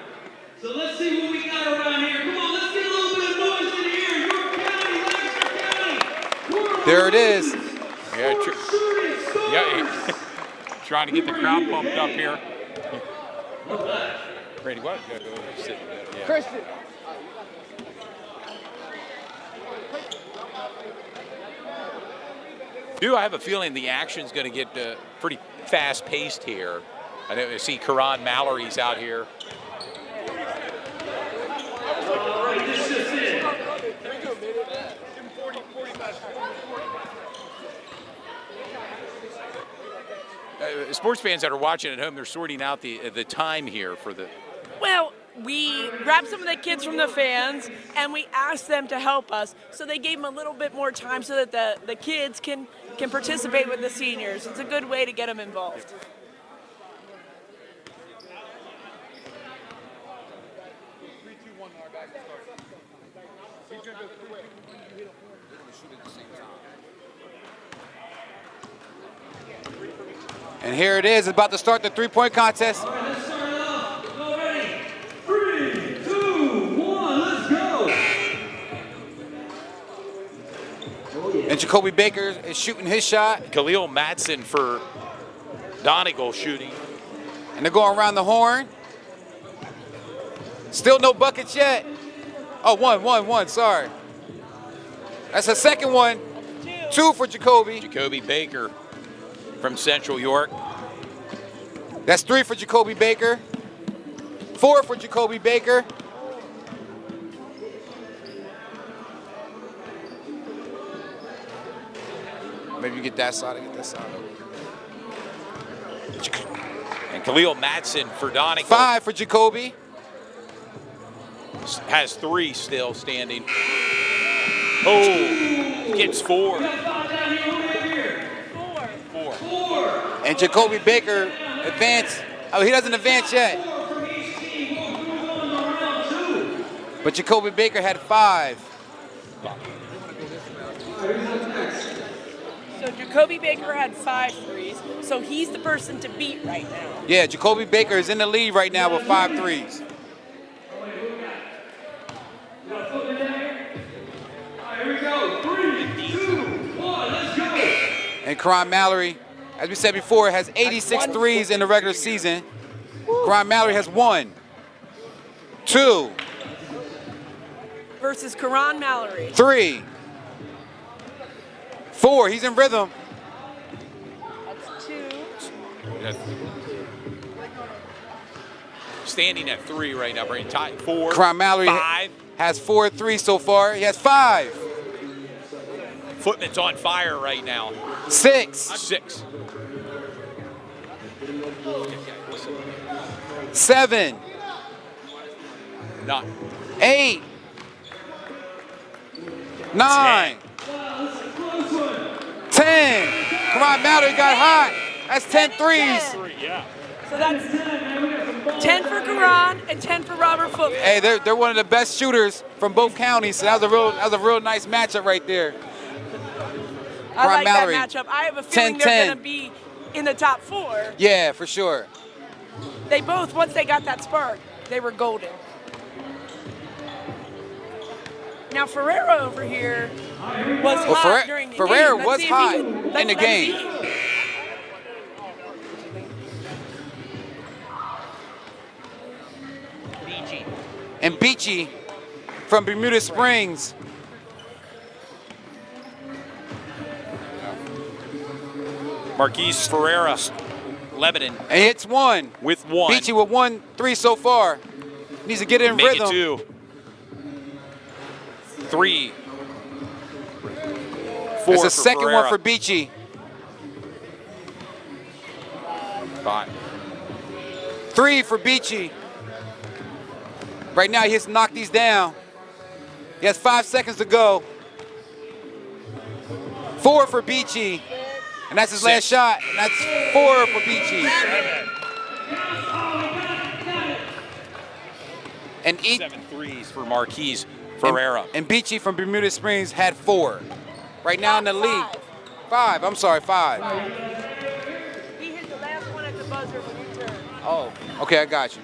So let's see what we got around here. Come on, let's get a little bit of noise in here. York County, Lancaster County. There it is. Yeah, Shooting Stars. yeah. Trying to get the crowd pumped up here. Brandy, what? Go sit. Yeah. Christian. Do I have a feeling the action's going to get pretty fast-paced here? I see Karan Mallory's out here. This just in. Sports fans that are watching at home, they're sorting out the time here for the. Well, we grabbed some of the kids from the fans and we asked them to help us. So they gave them a little bit more time so that the kids can participate with the seniors. It's a good way to get them involved. And here it is, about to start the three-point contest. All right, let's start it off. Go ready. 3, 2, 1, let's go. And Jacoby Baker is shooting his shot. Khalil Matson for Donegal shooting. And they're going around the horn. Still no buckets yet. Oh, one, sorry. That's a second one. 2 for Jacoby. Jacoby Baker from Central York. That's 3 for Jacoby Baker. 4 for Jacoby Baker. Maybe you get that side, I get that side. And Khalil Matson for Donegal 5 for Jacoby. has 3 still standing. Oh, gets 4. 4. And Jacoby Baker advanced. Oh, he doesn't advance yet. But Jacoby Baker had 5. So Jacoby Baker had 5 threes, so he's the person to beat right now. Yeah, Jacoby Baker is in the lead right now with 5 threes. Here we go. 3, 2, 1, let's go. And Karan Mallory, as we said before, has 86 threes in the regular season. Karan Mallory has 1, 2, Versus Karan Mallory. 3, 4. He's in rhythm. That's 2. Standing at 3 right now, Brandon. 4. Karan Mallory 5. has 4 threes so far. He has 5, Footman's on fire right now. 6, 6. 7, Not 8, 9, 10. Karan Mallory got hot. That's 10 threes. 3, yeah. So that's 10 for Karan and 10 for Robert Footman. Hey, they're one of the best shooters from both counties. So that was a real nice matchup right there. I like Mallory, that matchup. I have a feeling 10-10. they're going to be in the top 4. Yeah, for sure. They both, once they got that spark, they were golden. Now Ferreira over here was hot during the Ferreira game. was See if he hot can- in the let's game. see. And Beachy from Bermuda Springs. Marquise Ferreira, Lebanon, And he hits 1. with 1. Beachy with 1 3 so far. Needs to get in Make rhythm. it 2. 3. 4 That's the for second Ferreira. one for Beachy. 5. 3 for Beachy. Right now, he has to knock these down. He has 5 seconds to go. 4 for Beachy. And that's his 6. last shot. And that's 4 for Beachy. And 7 threes for Marquise Ferreira. And Beachy from Bermuda Springs had 4. Right now in the lead. 5. I'm sorry, 5. He hit the last one at the buzzer when he turned. Oh, okay, I got you.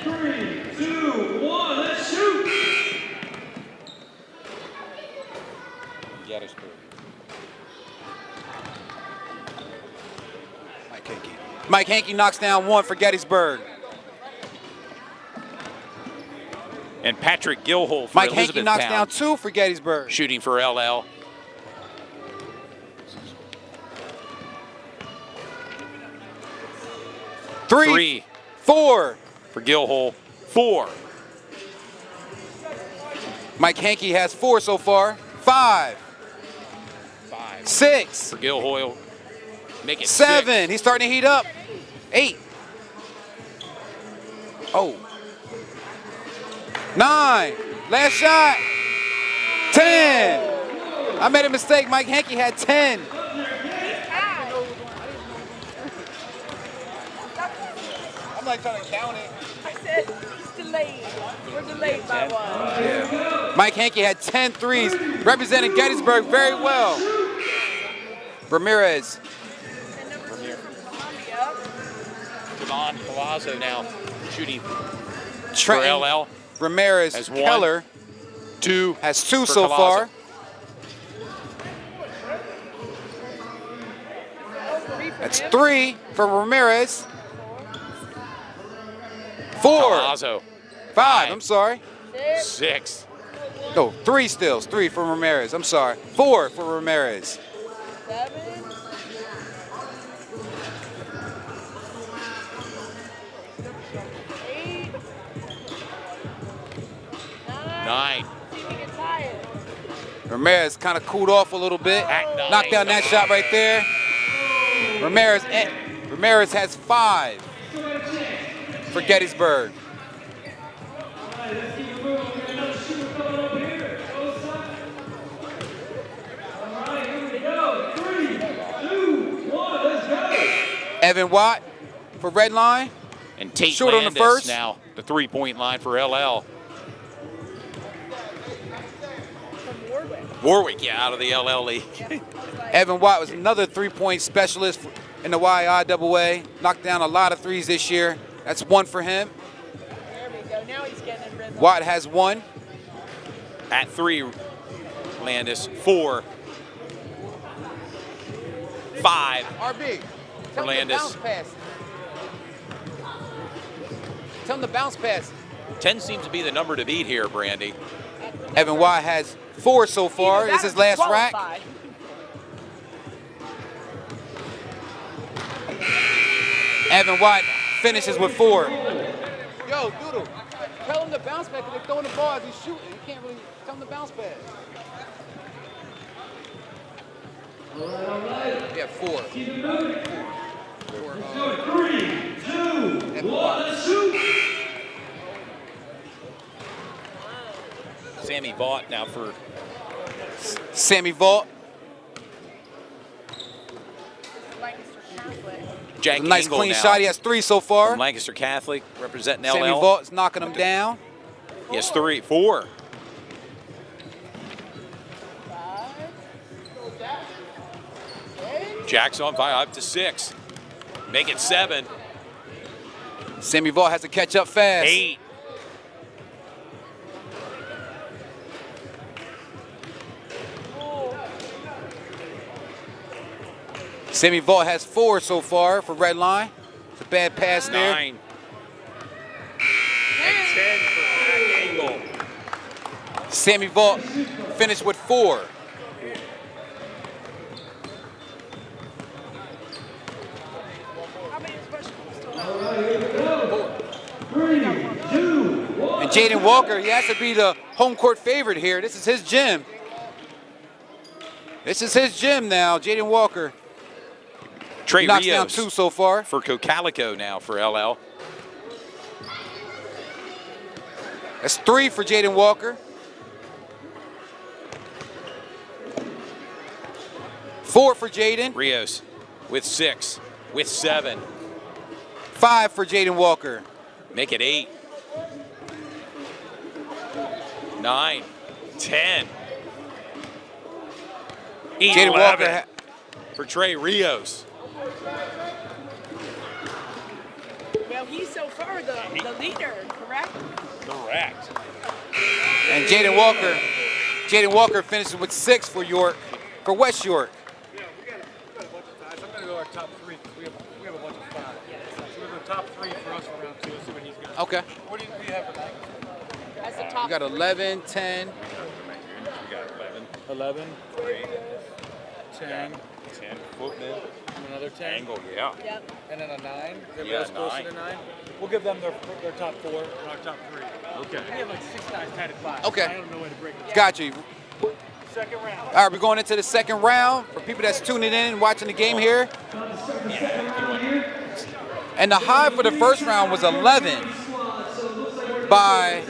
3, 2, 1, let's shoot. Mike Hankey knocks down 1 for Gettysburg. And Patrick Gilhole for Mike Hankey Elizabethtown. knocks down 2 for Gettysburg. Shooting for LL. Three, 4. For Gilhole. 4. Mike Hankey has 4 so far. 5, 5. 6, For Gilhole. Make it 7. He's starting to heat up. 8. Oh. 9. Last shot. 10. I made a mistake. Mike Hankey had 10. I'm like trying to count it. I said he's delayed. We're delayed by one. Yeah. Mike Hankey had 10 threes, representing Gettysburg very well. Ramirez. And number 2 from Columbia. Javon Palazzo now shooting Trenton, for LL. Ramirez, Has 1. Keller 2 has 2 for so Palazzo. far. That's 3 for Ramirez. 4. Palazzo 5, I'm sorry. 6. No, 3 still. 3 for Ramirez. I'm sorry. 4 for Ramirez. 7. 8. 9. See if we can tie it. Ramirez kind of cooled off a little bit. At 9. Knocked down that shot right there. Ramirez has 5 for Gettysburg. Evan Watt for Red Line. And Tate Short on the Landis first. now the 3-point line for LL. Warwick, yeah, out of the LL league. Evan Watt was another 3-point specialist in the YAIA. Knocked down a lot of threes this year. That's 1 for him. There we go. Now he's getting in rhythm. Watt has 1. At 3, Landis. 4. 5. RB. Tell him to bounce pass. Tell him to bounce pass. 10 seems to be the number to beat here, Brandy. Evan Watt has 4 so far. This is his last rack. Evan Watt finishes with 4. Yo, Doodle, tell him to bounce back because they're throwing the ball as he's shooting. You can't really tell him to bounce back. Yeah, 4. 3, 2, 1, shoot! Sammy Vaught now for Sammy Vault. Jack Nice Engel clean now shot. He has 3 so far. from Lancaster Catholic, representing Sammy LL. Vault is knocking him down. He has 3, 4. Jack's on 5, up to 6. Make it 7. Sammy Vault has to catch up fast. 8. Sammy Vault has 4 so far for Red Line. It's a bad pass there. 9. And 10 for Jack Engel. Sammy Vault finished with 4. And Jaden Walker, he has to be the home court favorite here. This is his gym. This is his gym now, Jaden Walker. Trey Knocks Rios down 2 so far. for Cocalico now for LL. That's 3 for Jaden Walker. 4 for Jaden. Rios with 6, with 7. 5 for Jaden Walker. Make it 8. 9, 10. Jaden 11 Walker. for Trey Rios. Well, he's so far the leader, correct? Correct. And Jaden Walker finishes with 6 for York, for West York. Yeah, we got a bunch of ties. I'm going to go our top 3 because we have a bunch of 5. So we have a top 3 for us for round 2. Let's see what he's got. Okay. What do you have for that? That's the top. We got 11, 10. We got 11. 11, 10, 10. Footman. another 10. Angle, yeah. Yep. And then a 9. Everybody Yeah, else closer 9. to 9. We'll give them their top 4 and our top 3. Okay. We have like 6 guys tied at 5. Okay. I don't know where to break it. Got you. Second round. All right, we're going into the second round. For people that's tuning in and watching the game here. And the high for the first round was 11 by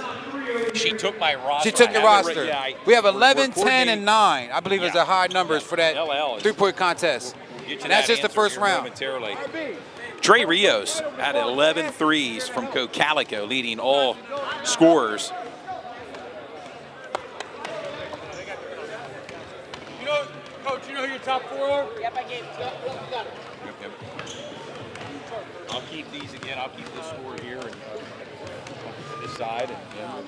She took my roster. She took your I have it roster. yeah, We have we're 11, 10, coordinating. and 9. I believe is Yeah. the high numbers for that LL is- three-point contest. We'll get you And that's that just the answer first here round. momentarily. Trey Rios had 11 threes from Cocalico, leading all scorers. You know, Coach, you know who your top 4 are? Yep, I gave it to you. I'll keep these again. I'll keep this score here and this side. And,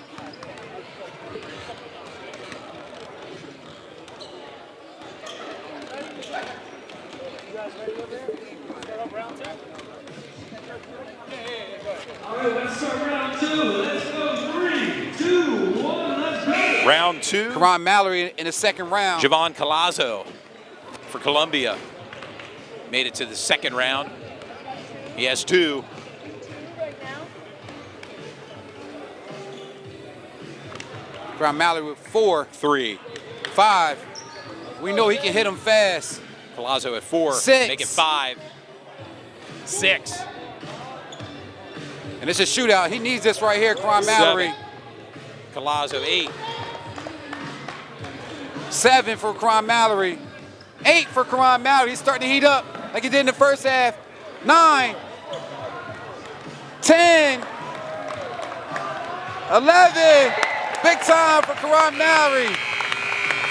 All right, let's start round 2. Let's go. 3, 2, 1, let's go. Round 2. Karan Mallory in the second round. Javon Colazo for Columbia made it to the second round. He has 2. Karan Mallory with 4, 3. 5. We know he can hit them fast. Colazo at 4. 6. Make it 5. 6. And it's a shootout. He needs this right here, Karan Mallory. 7. Colazo 8. 7 for Karan Mallory. 8 for Karan Mallory. He's starting to heat up like he did in the first half. 9. 10. 11. Big time for Karan Mallory.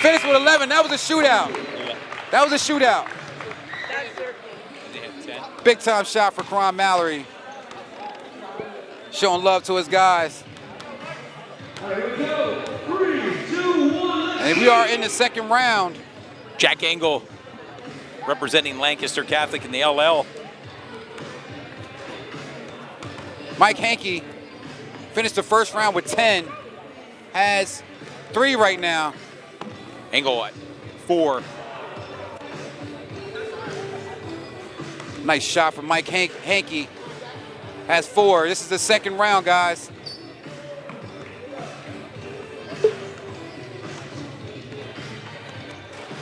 Finished with 11. That was a shootout. That was a shootout. Big time shot for Karan Mallory. Showing love to his guys. Here we go. 3, 2, 1, And we are in the second round. Jack Engel representing Lancaster Catholic in the LL. Mike Hankey finished the first round with 10. Has 3 right now. Engel at 4. Nice shot from Mike Hankey. Has 4. This is the second round, guys.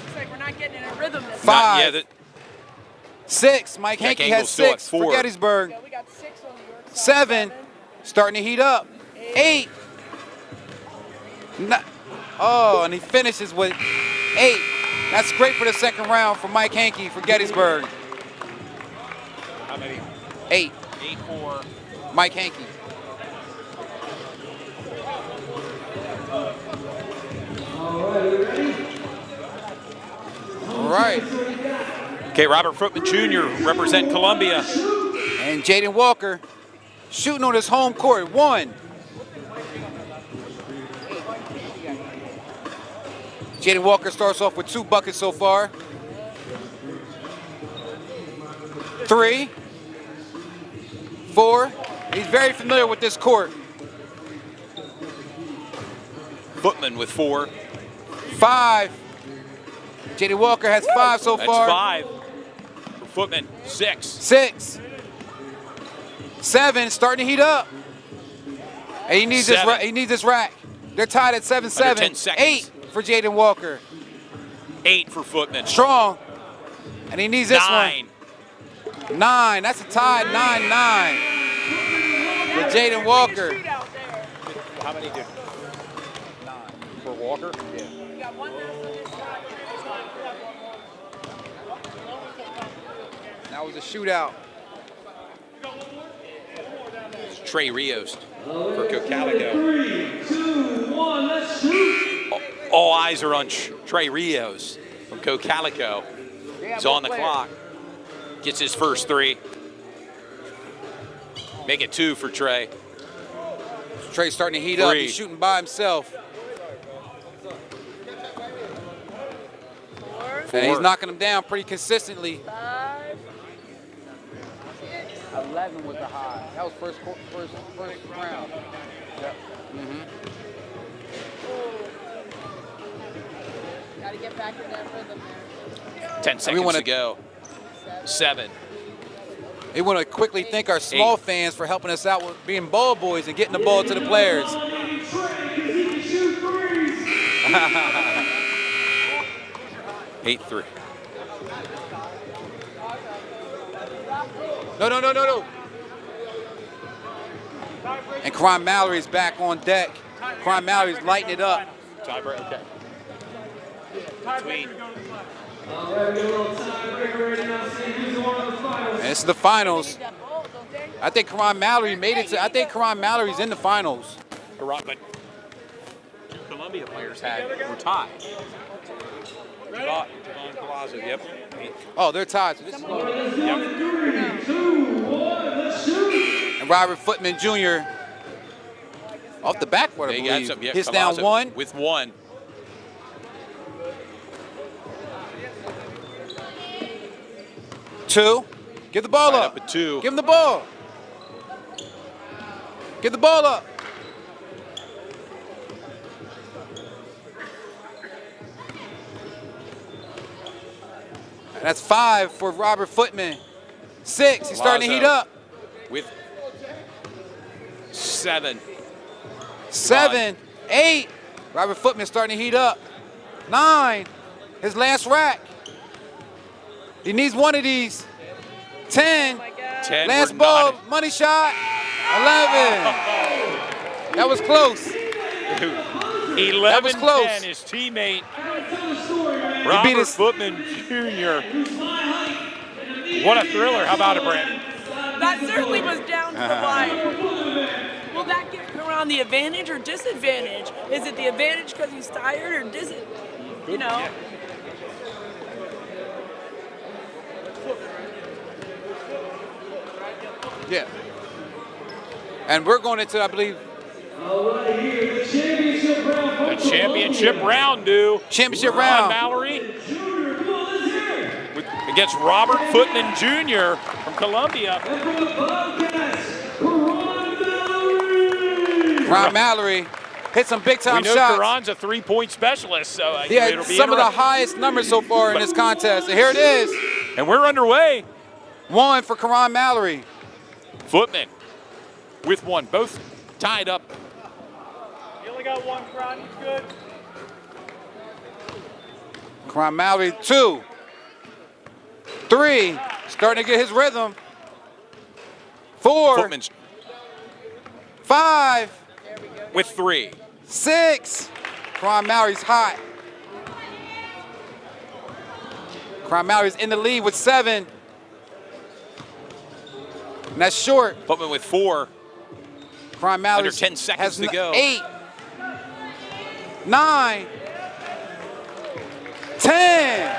It's like we're not getting in a rhythm this 5. 6. Mike Jack Hankey Engel's has still at 6 for 4. Gettysburg. We got 6 on the York side. 7. Starting to heat up. 8. Oh, and he finishes with 8. That's great for the second round for Mike Hankey for Gettysburg. How many? 8. 8 for Mike Hankey. All right. Okay, Robert Footman Jr. represent Columbia. And Jaden Walker shooting on his home court. 1. Jaden Walker starts off with 2 buckets so far. 3. 4. He's very familiar with this court. Footman with 4. 5. Jaden Walker has 5 so That's far. 5. For Footman, 6. 6. 7, starting to heat up. And he needs 7. he needs this rack. They're tied at 7-7. Under 10 seconds. 8 for Jaden Walker. 8 for Footman. Strong. And he needs this 9. one. 9. That's a tie. 9-9 for Jaden Walker. Shootout there. How many did? 9. For Walker? Yeah. We got 1 less on this side. That was a shootout. Trey Rios for Cocalico. 3, 2, 1, let's shoot. All eyes are on Trey Rios from Cocalico. He's on the clock. Gets his first 3. Make it 2 for Trey. Trey's starting to heat up. 3. He's shooting by himself. 4, And he's knocking them down pretty consistently. 5, 11 was the high. That was first round. Yep. Gotta get back in that rhythm there. 10 seconds wanna- to go. 7. We want to quickly thank our small 8. fans for helping us out with being ball boys and getting the ball to the players. Trey, 'cause he can shoot threes. 8-3. No. And Karan Mallory is back on deck. Karan Mallory's lighting it up. Tiebreak, okay. Between. All right, we got a little tiebreaker right now. See who's the one of the finals. And this is the finals. I think Karan Mallory made it to. I think Karan Mallory's in the finals. But Columbia players were tied. Javon Palazzo, yep. Oh, they're tied. So this is, All right, let's go. 3, 2, 1, let's shoot. and Robert Footman Jr. off the backboard, I They got believe. some, yeah, Hits Palazzo down one. with one. Two. Give the ball Tied up. up at two. Give him the ball. Give the ball up. And that's 5 for Robert Footman. 6. He's starting to heat Palazzo up. with 7. 7. 8. Robert Footman starting to heat up. 9. His last rack. He needs one of these. 10. 10. Last we're ball, not- money shot. 11. That was close. 11 was close. 10, his teammate beat Robert his- Footman Jr. What a thriller. How about it, Brandon? That certainly was down to the wire. Will that give Karan the advantage or disadvantage? Is it the advantage because he's tired, or does it, you know? Yeah. And we're going into, I believe, All right, here, the championship round. The championship round, dude. championship Ron round. Mallory Junior, come on, let's hear it. against Robert Footman Jr. from Columbia. And from the Bobcats, Karan Mallory. Ron Mallory hit some big We time know shots. Karan's a three-point specialist, so He had it'll be some of the interesting. highest numbers so far in this contest. And here it is. And we're underway. 1 for Karan Mallory. Footman with one, both tied up. You only got one, Karan. He's good. Karan Mallory, 2. 3. Starting to get his rhythm. 4. Footman's 5. with 3. 6. Karan Mallory's hot. Karan Mallory's in the lead with 7. And that's short. Footman with 4. Karan Mallory Under 10 seconds to go. 8. 9. 10.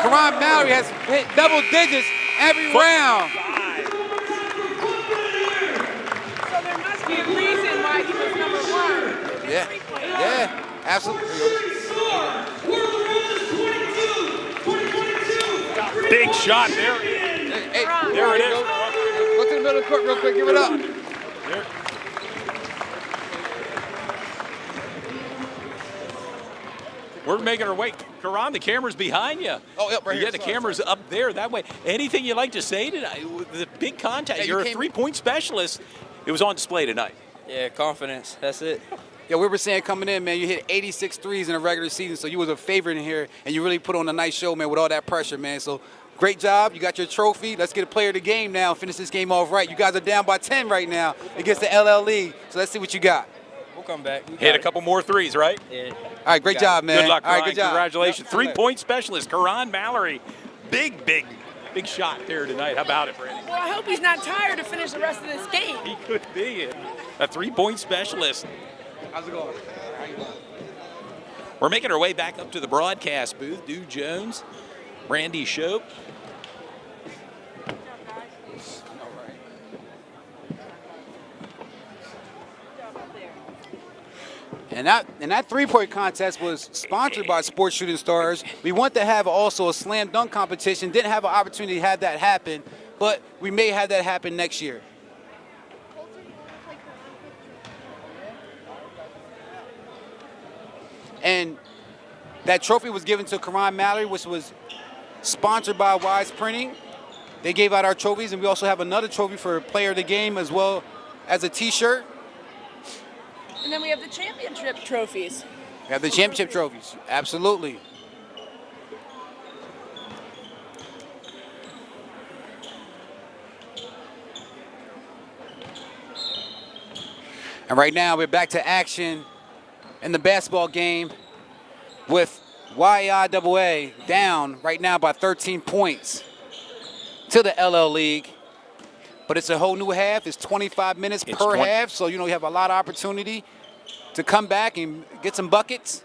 Karan Mallory has hit double digits every round. So there must be a reason why he was number 1. Yeah. Yeah. Absolutely. Big shot there. Hey, There it is. Go to the middle of the court real quick. Give it up. There. We're making our way. Karan, the camera's behind you. Oh, yep, right here. Yeah, the Sorry, camera's up there that way. Anything you'd like to say tonight? The big contest. Yeah, you You're a came- three-point specialist. It was on display tonight. Yeah, confidence. That's it. Yeah, we were saying coming in, man, you hit 86 threes in a regular season, so you was a favorite in here, and you really put on a nice show, man, with all that pressure, man. So great job. You got your trophy. Let's get a player of the game now and finish this game off right. You guys are down by 10 right now against the LLE, so let's see what you got. We'll come back. We Hit got a couple more threes, right? it. Yeah. All right, great job, man. Good luck, All Karan. right, good job. Congratulations. Yep. Three-point specialist, Karan Mallory. Big shot there tonight. How about it, Brandon? Well, I hope he's not tired to finish the rest of this game. He could be a three-point specialist. How's it going? We're making our way back up to the broadcast booth. Dude Jones, Randy Shope. And that three-point contest was sponsored by Sports Shooting Stars. We want to have also a slam dunk competition. Didn't have an opportunity to have that happen, but we may have that happen next year. And that trophy was given to Karan Mallory, which was sponsored by Wise Printing. They gave out our trophies, and we also have another trophy for player of the game as well as a T-shirt. And then we have the championship trophies. We have the championship trophies, absolutely. And right now we're back to action in the basketball game with YAIAA down right now by 13 points to the LL League. But it's a whole new half. It's 25 minutes per half. So, you have a lot of opportunity to come back and get some buckets.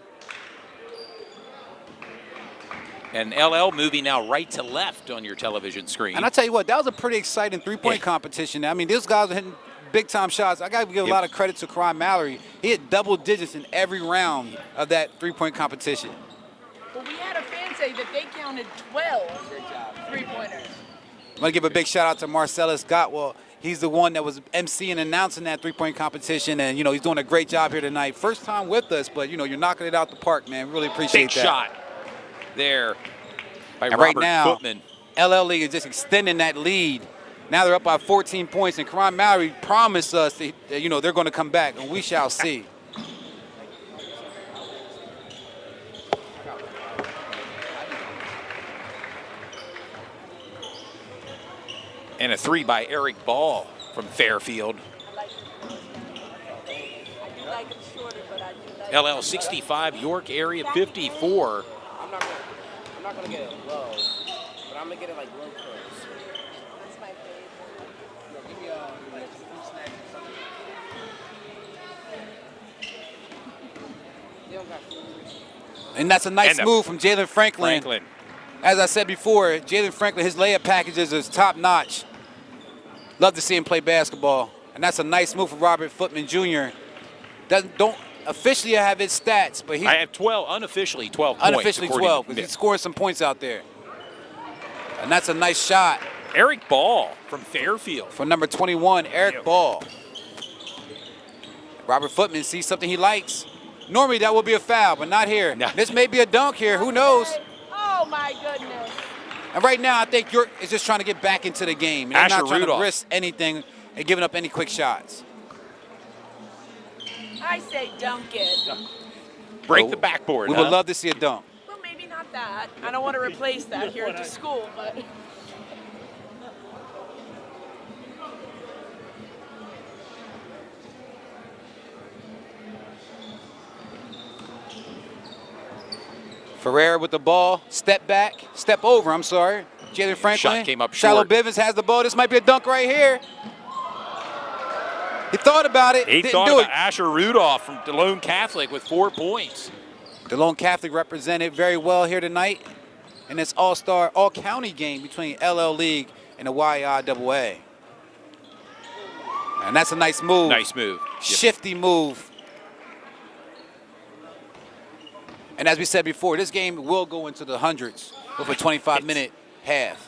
And LL moving now right to left on your television screen. And I tell you what, that was a pretty exciting three-point competition. I mean, these guys are hitting big-time shots. I got to give a lot of credit to Karan Mallory. He hit double digits in every round of that three-point competition. Well, we had a fan say that they counted 12 three-pointers. I'm going to give a big shout-out to Marcellus Gottwell. He's the one that was emceeing and announcing that three-point competition, and, he's doing a great job here tonight. First time with us, but, you're knocking it out the park, man. Really appreciate that. Big shot there by and Robert right now, Footman. LL League is just extending that lead. Now they're up by 14 points, and Karan Mallory promised us that, they're going to come back, and we shall see. And a three by Eric Ball from Fairfield. LL 65, York area 54. I'm not gonna get it low, but I'm gonna get it like low close. That's my favorite. And that's a nice move from Jalen Franklin. As I said before, Jalen Franklin, his layup packages is top-notch. Love to see him play basketball. And that's a nice move from Robert Footman Jr. Don't officially have his stats, but I have 12, unofficially 12 points. Unofficially 12, because he's scoring some points out there. And that's a nice shot. Eric Ball from Fairfield. For number 21, Eric Ball. Robert Footman sees something he likes. Normally that would be a foul, but not here. No. This may be a dunk here. Who knows? Oh, my goodness. And right now, I think York is just trying to get back into the game. They're not trying to risk anything and giving up any quick shots. I say dunk it. Break the backboard. We would love to see a dunk. Well, maybe not that. I don't want to replace that here at the school, but... Ferreira with the ball, step over, I'm sorry. Jalen Franklin. Shot came up Shallow short. Bivens has the ball. This might be a dunk right here. He thought about it. He didn't thought do about it. Asher Rudolph from DeLone Catholic with 4 points. DeLone Catholic represented very well here tonight in this all-star, all-county game between LL League and the YAIAA. And that's a nice move. Nice move. Shifty move. And as we said before, this game will go into the hundreds with a 25-minute half.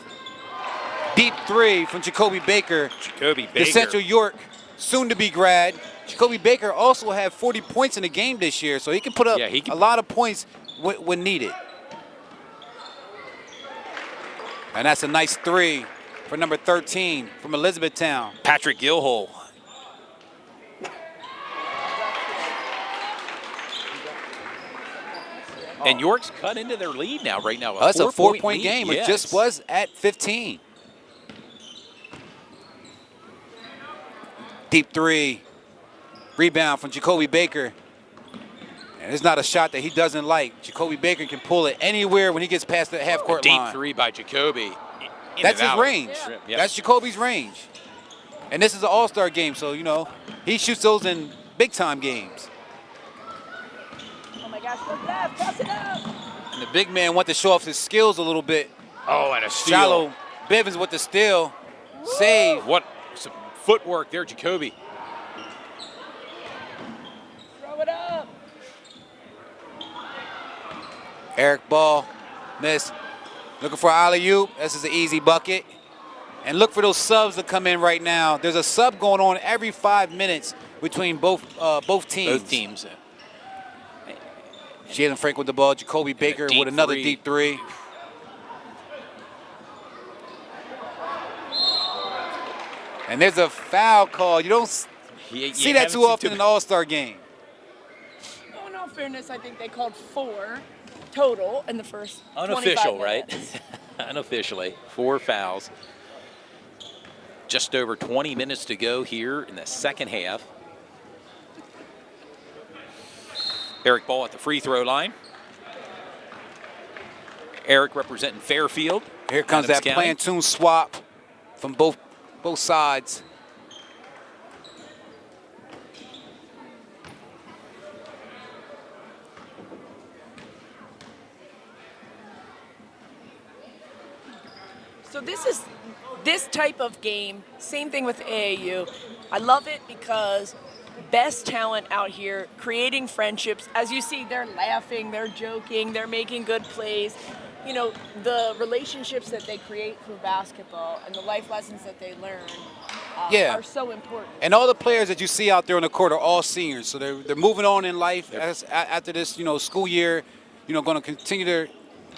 Deep three from Jacoby Baker. The Central York soon-to-be grad. Jacoby Baker also had 40 points in the game this year, so he can put up a lot of points when needed. And that's a nice three for number 13 from Elizabethtown. Patrick Gilhole. And York's cut into their lead now, right now. That's a 4-point lead. game. Yes. It just was at 15. Deep three. Rebound from Jacoby Baker. And it's not a shot that he doesn't like. Jacoby Baker can pull it anywhere when he gets past the half-court line. Deep three by Jacoby. That's his range. Yeah. That's Jacoby's range. And this is an all-star game, so, he shoots those in big-time games. Oh, my gosh, look left, pass it up. And the big man wants to show off his skills a little bit. Oh, and a steal. Shallow Bivens with the steal. Save. What some footwork there, Jacoby. Throw it up. Eric Ball, miss. Looking for alley-oop. This is an easy bucket. And look for those subs to come in right now. There's a sub going on every 5 minutes between both teams. Both teams. Jalen Frank with the ball. Jacoby Baker with another deep three. And there's a foul call. You don't see that too often in an all-star game. Oh, in all fairness, I think they called 4 total in the first 25 Unofficial, minutes. right? Unofficially, 4 fouls. Just over 20 minutes to go here in the second half. Eric Ball at the free throw line. Eric representing Fairfield. Here comes Adams that County. platoon swap from both sides. So this type of game, same thing with AAU. I love it because best talent out here, creating friendships. As you see, they're laughing, they're joking, they're making good plays. You know, the relationships that they create through basketball and the life lessons that they learn are so important. And all the players that you see out there on the court are all seniors, so they're moving on in life after this, school year. Going to continue their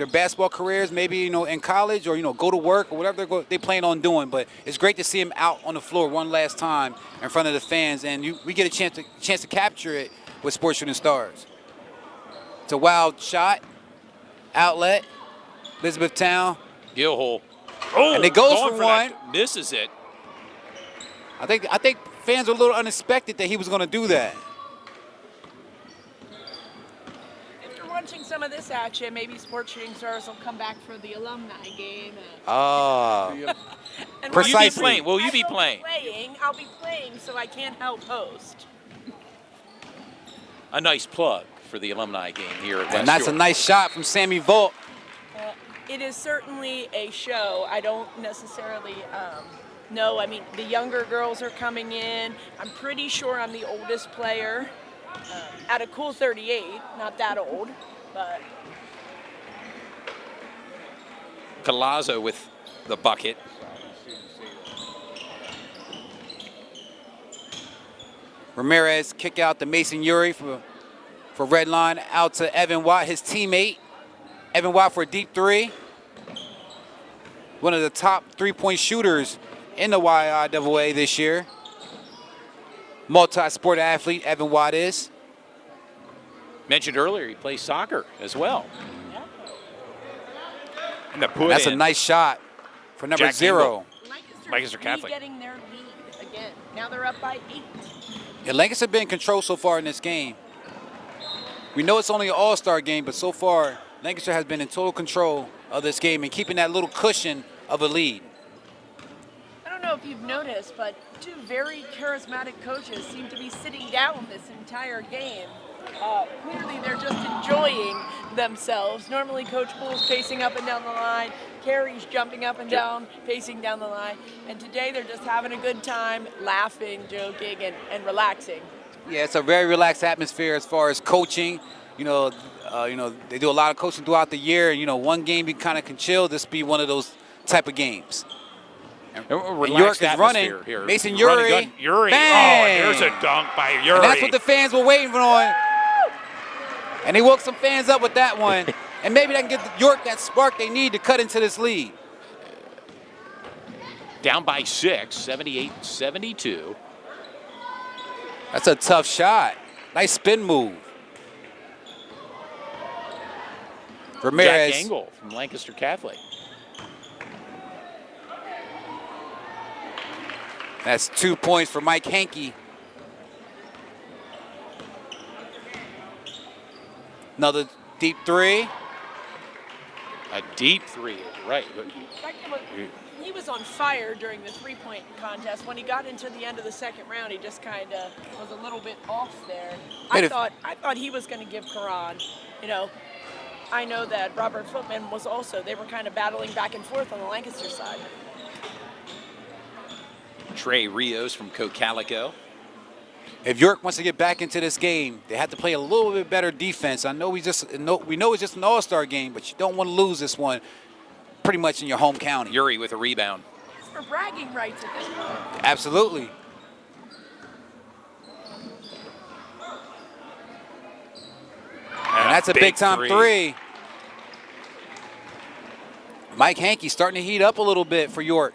basketball careers, maybe in college or go to work or whatever they plan on doing. But it's great to see them out on the floor one last time in front of the fans, and we get a chance to capture it with Sports Shooting Stars. It's a wild shot, outlet, Elizabethtown. Gilhole. Oh, and it goes going for one. That. Misses it. I think fans were a little unexpected that he was going to do that. If you're watching some of this action, maybe Sports Shooting Stars will come back for the alumni game. And Precisely. Will you be playing? I'll be playing, so I can't help host. A nice plug for the alumni game here at West And that's York. a nice shot from Sammy Volt. It is certainly a show. I don't necessarily know. I mean, the younger girls are coming in. I'm pretty sure I'm the oldest player at a cool 38. Not that old, but. Palazzo with the bucket. Ramirez kick out to Mason Uri for red line, out to Evan Watt, his teammate. Evan Watt for a deep three. One of the top three-point shooters in the YAIAA this year. Multi-sport athlete, Evan Watt is. Mentioned earlier, he plays soccer as well. And That's a nice shot for number Jack 0. Lancaster Catholic. Getting their lead again. Now they're up by 8. Yeah, Lancaster been in control so far in this game. We know it's only an all-star game, but so far, Lancaster has been in total control of this game and keeping that little cushion of a lead. I don't know if you've noticed, but two very charismatic coaches seem to be sitting down this entire game. Clearly, they're just enjoying themselves. Normally, Coach Poole's pacing up and down the line. Carey's jumping up and down, pacing down the line. And today, they're just having a good time, laughing, joking, and relaxing. Yeah, it's a very relaxed atmosphere as far as coaching. They do a lot of coaching throughout the year. And, one game you kind of can chill. This be one of those type of games. And York is running. Here. Mason Uri. Uri. Bang! Oh, there's a dunk by Uri. And that's what the fans were waiting on. And he woke some fans up with that one. And maybe that can get York that spark they need to cut into this lead. Down by 6, 78-72. That's a tough shot. Nice spin move. Ramirez. Jack Engel from Lancaster Catholic. That's 2 points for Mike Hankey. Another deep three. A deep three, right. He was on fire during the three-point contest. When he got into the end of the second round, he just kind of was a little bit off there. I thought he was going to give Karan, I know that Robert Footman was also, they were kind of battling back and forth on the Lancaster side. Trey Rios from Cocalico. If York wants to get back into this game, they have to play a little bit better defense. I know we know it's just an all-star game, but you don't want to lose this one pretty much in your home county. Uri with a rebound. It's for bragging rights at this point. Absolutely. And that's a big-time three. Mike Hankey starting to heat up a little bit for York.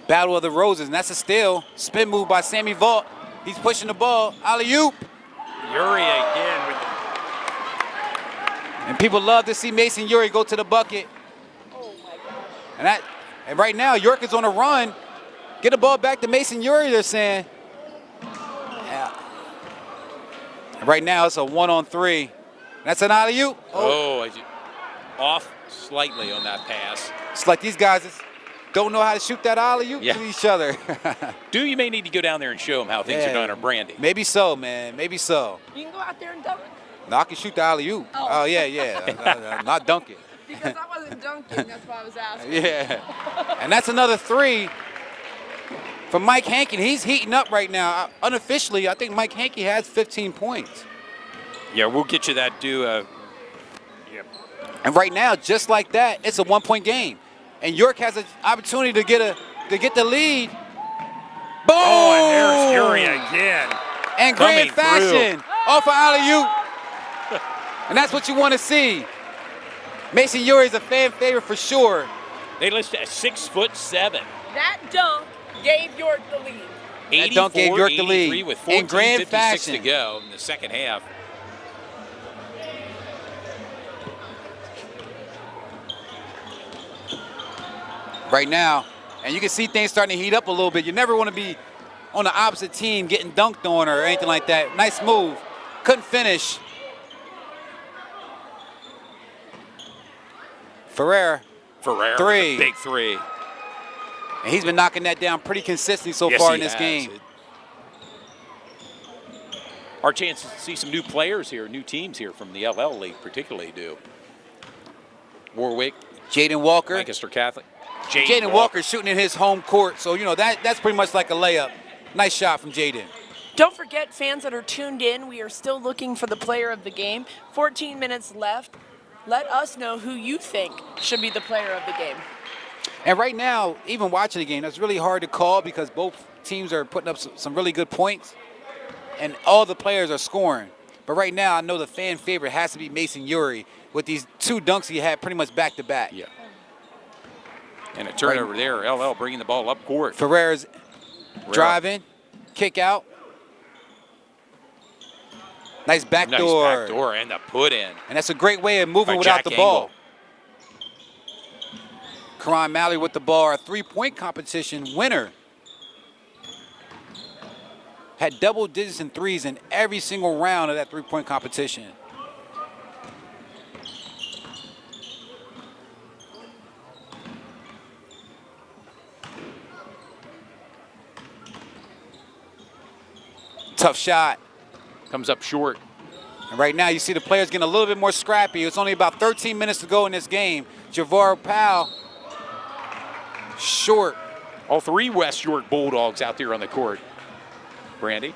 Battle of the Roses, and that's a steal. Spin move by Sammy Vault. He's pushing the ball. Alley-oop. Uri again with And people love to see Mason Uri go to the bucket. Oh, my gosh. And right now, York is on a run. Get the ball back to Mason Uri, they're saying. Yeah. Right now it's a 1-on-3. That's an alley-oop. Oh, off slightly on that pass. It's like these guys don't know how to shoot that alley-oop to each other. You may need to go down there and show them how things are done, or Brandy. Maybe so, man. Maybe so. You can go out there and dunk. No, I can shoot the alley-oop. Oh, yeah. Not dunking. Because I wasn't dunking, that's why I was asking. Yeah. And that's another 3 from Mike Hankey. He's heating up right now. Unofficially, I think Mike Hankey has 15 points. Yeah, we'll get you that And right now, just like that, it's a 1-point game. And York has an opportunity to get the lead. Boom! Oh, and there's Uri again. And grand fashion off of alley-oop. And that's what you want to see. Mason Uri is a fan favorite for sure. They listed at 6'7". That dunk gave York the lead. That dunk gave York the lead with in grand 14:56 fashion to go in the second half. Right now, and you can see things starting to heat up a little bit. You never want to be on the opposite team getting dunked on or anything like that. Nice move. Couldn't finish. Ferrer, 3. Big 3. And he's been knocking that down pretty consistently so far in this game. Our chance to see some new players here, new teams here from the LL League particularly do. Warwick, Jaden Walker. Lancaster Catholic. Jaden Walker shooting in his home court. So, that's pretty much like a layup. Nice shot from Jaden. Don't forget, fans that are tuned in, we are still looking for the player of the game. 14 minutes left. Let us know who you think should be the player of the game. And right now, even watching the game, that's really hard to call because both teams are putting up some really good points. And all the players are scoring. But right now, I know the fan favorite has to be Mason Uri with these 2 dunks he had pretty much back-to-back. Yeah. And a turnover there. LL bringing the ball up court. Ferrer's driving, kick out. Nice backdoor. Nice backdoor and the put in. And that's a great way of moving without the ball. Karan Mallory with the ball, our 3-point competition winner. Had double digits in threes in every single round of that 3-point competition. Tough shot. Comes up short. And right now you see the players getting a little bit more scrappy. It's only about 13 minutes to go in this game. Javar Powell, short. All 3 West York Bulldogs out there on the court. Brandy?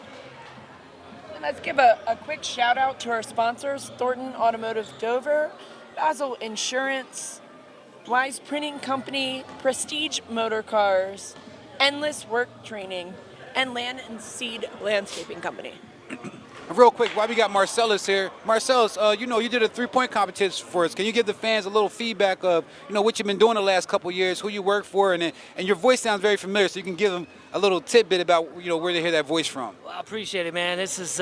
And let's give a quick shout out to our sponsors, Thornton Automotive Dover, Basel Insurance, Wise Printing Company, Prestige Motor Cars, Endless Work Training, and Land and Seed Landscaping Company. Real quick, while we got Marcellus here, Marcellus, you did a 3-point competition for us. Can you give the fans a little feedback of, what you've been doing the last couple of years, who you work for, and your voice sounds very familiar, so you can give them a little tidbit about, where they hear that voice from. Well, I appreciate it, man. This is